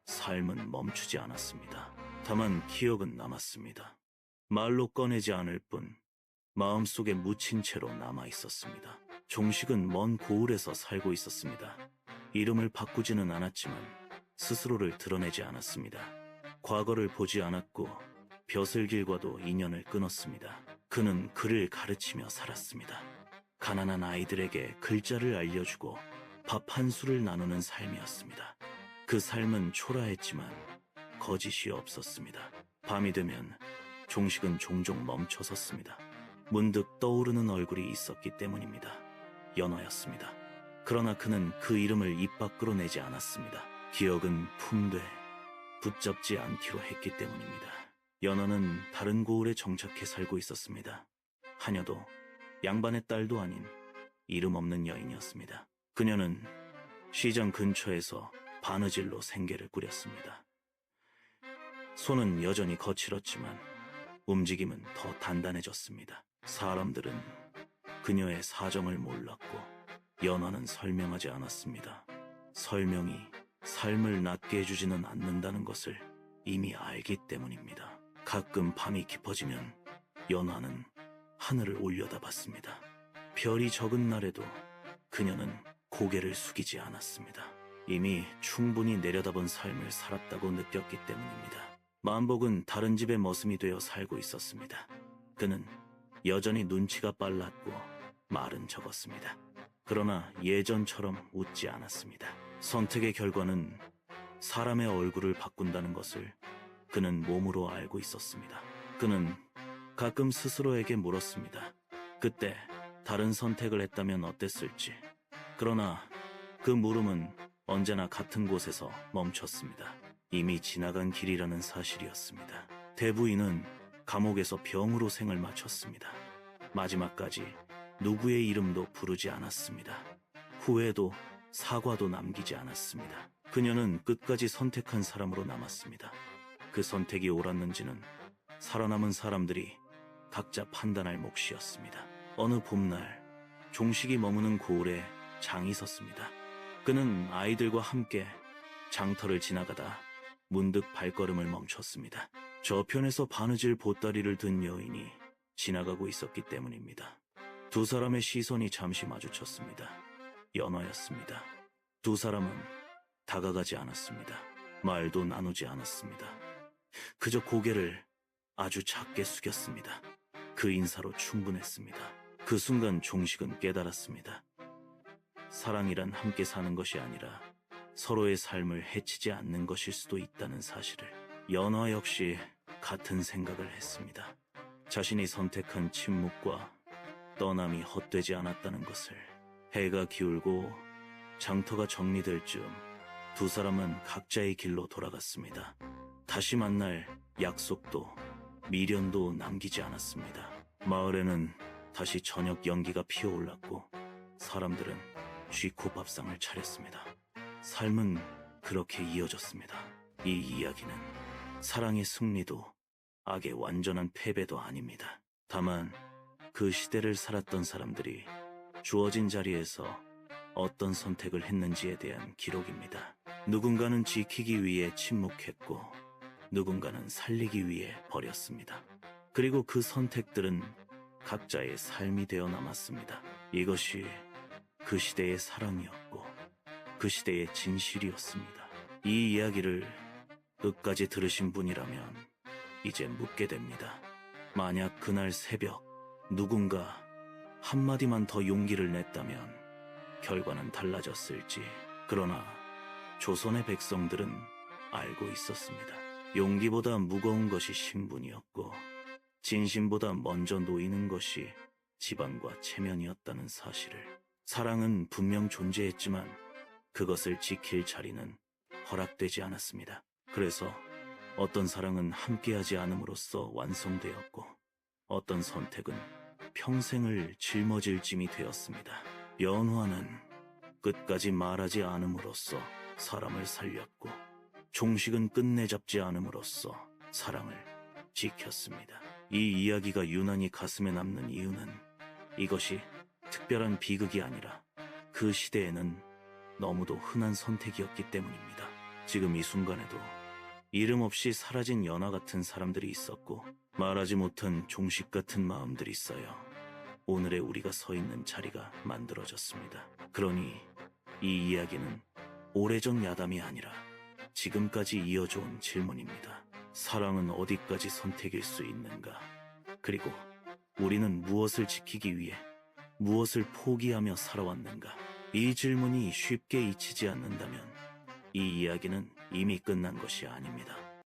삶은 멈추지 않았습니다. 다만 기억은 남았습니다. 말로 꺼내지 않을 뿐 마음속에 묻힌 채로 남아 있었습니다. 종식은 먼 고을에서 살고 있었습니다. 이름을 바꾸지는 않았지만 스스로를 드러내지 않았습니다. 과거를 보지 않았고 벼슬길과도 인연을 끊었습니다. 그는 글을 가르치며 살았습니다. 가난한 아이들에게 글자를 알려주고 밥 한 술을 나누는 삶이었습니다. 그 삶은 초라했지만 거짓이 없었습니다. 밤이 되면 종식은 종종 멈춰섰습니다. 문득 떠오르는 얼굴이 있었기 때문입니다. 연화였습니다. 그러나 그는 그 이름을 입 밖으로 내지 않았습니다. 기억은 품되 붙잡지 않기로 했기 때문입니다. 연화는 다른 고을에 정착해 살고 있었습니다. 하녀도 양반의 딸도 아닌 이름 없는 여인이었습니다. 그녀는 시장 근처에서 바느질로 생계를 꾸렸습니다. 손은 여전히 거칠었지만 움직임은 더 단단해졌습니다. 사람들은 그녀의 사정을 몰랐고 연화는 설명하지 않았습니다. 설명이 삶을 낫게 해주지는 않는다는 것을 이미 알기 때문입니다. 가끔 밤이 깊어지면 연화는 하늘을 올려다봤습니다. 별이 적은 날에도 그녀는 고개를 숙이지 않았습니다. 이미 충분히 내려다본 삶을 살았다고 느꼈기 때문입니다. 만복은 다른 집의 머슴이 되어 살고 있었습니다. 그는 여전히 눈치가 빨랐고 말은 적었습니다. 그러나 예전처럼 웃지 않았습니다. 선택의 결과는 사람의 얼굴을 바꾼다는 것을 그는 몸으로 알고 있었습니다. 그는 가끔 스스로에게 물었습니다. 그때 다른 선택을 했다면 어땠을지. 그러나 그 물음은 언제나 같은 곳에서 멈췄습니다. 이미 지나간 길이라는 사실이었습니다. 대부인은 감옥에서 병으로 생을 마쳤습니다. 마지막까지 누구의 이름도 부르지 않았습니다. 후회도 사과도 남기지 않았습니다. 그녀는 끝까지 선택한 사람으로 남았습니다. 그 선택이 옳았는지는 살아남은 사람들이 각자 판단할 몫이었습니다. 어느 봄날 종식이 머무는 고을에 장이 섰습니다. 그는 아이들과 함께 장터를 지나가다 문득 발걸음을 멈췄습니다. 저편에서 바느질 보따리를 든 여인이 지나가고 있었기 때문입니다. 두 사람의 시선이 잠시 마주쳤습니다. 연화였습니다. 두 사람은 다가가지 않았습니다. 말도 나누지 않았습니다. 그저 고개를 아주 작게 숙였습니다. 그 인사로 충분했습니다. 그 순간 종식은 깨달았습니다. 사랑이란 함께 사는 것이 아니라 서로의 삶을 해치지 않는 것일 수도 있다는 사실을. 연화 역시 같은 생각을 했습니다. 자신이 선택한 침묵과 떠남이 헛되지 않았다는 것을. 해가 기울고 장터가 정리될 즈음 두 사람은 각자의 길로 돌아갔습니다. 다시 만날 약속도 미련도 남기지 않았습니다. 마을에는 다시 저녁 연기가 피어올랐고 사람들은 쥐코 밥상을 차렸습니다. 삶은 그렇게 이어졌습니다. 이 이야기는 사랑의 승리도 악의 완전한 패배도 아닙니다. 다만 그 시대를 살았던 사람들이 주어진 자리에서 어떤 선택을 했는지에 대한 기록입니다. 누군가는 지키기 위해 침묵했고 누군가는 살리기 위해 버렸습니다. 그리고 그 선택들은 각자의 삶이 되어 남았습니다. 이것이 그 그 시대의 사랑이었고 그 시대의 진실이었습니다. 이 이야기를 끝까지 들으신 분이라면 이제 묻게 됩니다. 만약 그날 새벽 누군가 한마디만 더 용기를 냈다면 결과는 달라졌을지. 그러나 조선의 백성들은 알고 있었습니다. 용기보다 무거운 것이 신분이었고 진심보다 먼저 놓이는 것이 집안과 체면이었다는 사실을. 사랑은 분명 존재했지만 그것을 지킬 자리는 허락되지 않았습니다. 그래서 어떤 사랑은 함께하지 않음으로써 완성되었고 어떤 선택은 평생을 짊어질 짐이 되었습니다. 연화는 끝까지 말하지 않음으로써 사람을 살렸고 종식은 끝내 잡지 않음으로써 사랑을 지켰습니다. 이 이야기가 유난히 가슴에 남는 이유는 이것이 특별한 비극이 아니라 그 시대에는 너무도 흔한 선택이었기 때문입니다. 지금 이 순간에도 이름 없이 사라진 연화 같은 사람들이 있었고 말하지 못한 종식 같은 마음들이 쌓여 오늘의 우리가 서 있는 자리가 만들어졌습니다. 그러니 이 이야기는 오래전 야담이 아니라 지금까지 이어져온 질문입니다. 사랑은 어디까지 선택일 수 있는가? 그리고 우리는 무엇을 지키기 위해 무엇을 포기하며 살아왔는가? 이 질문이 쉽게 잊히지 않는다면 이 이야기는 이미 끝난 것이 아닙니다.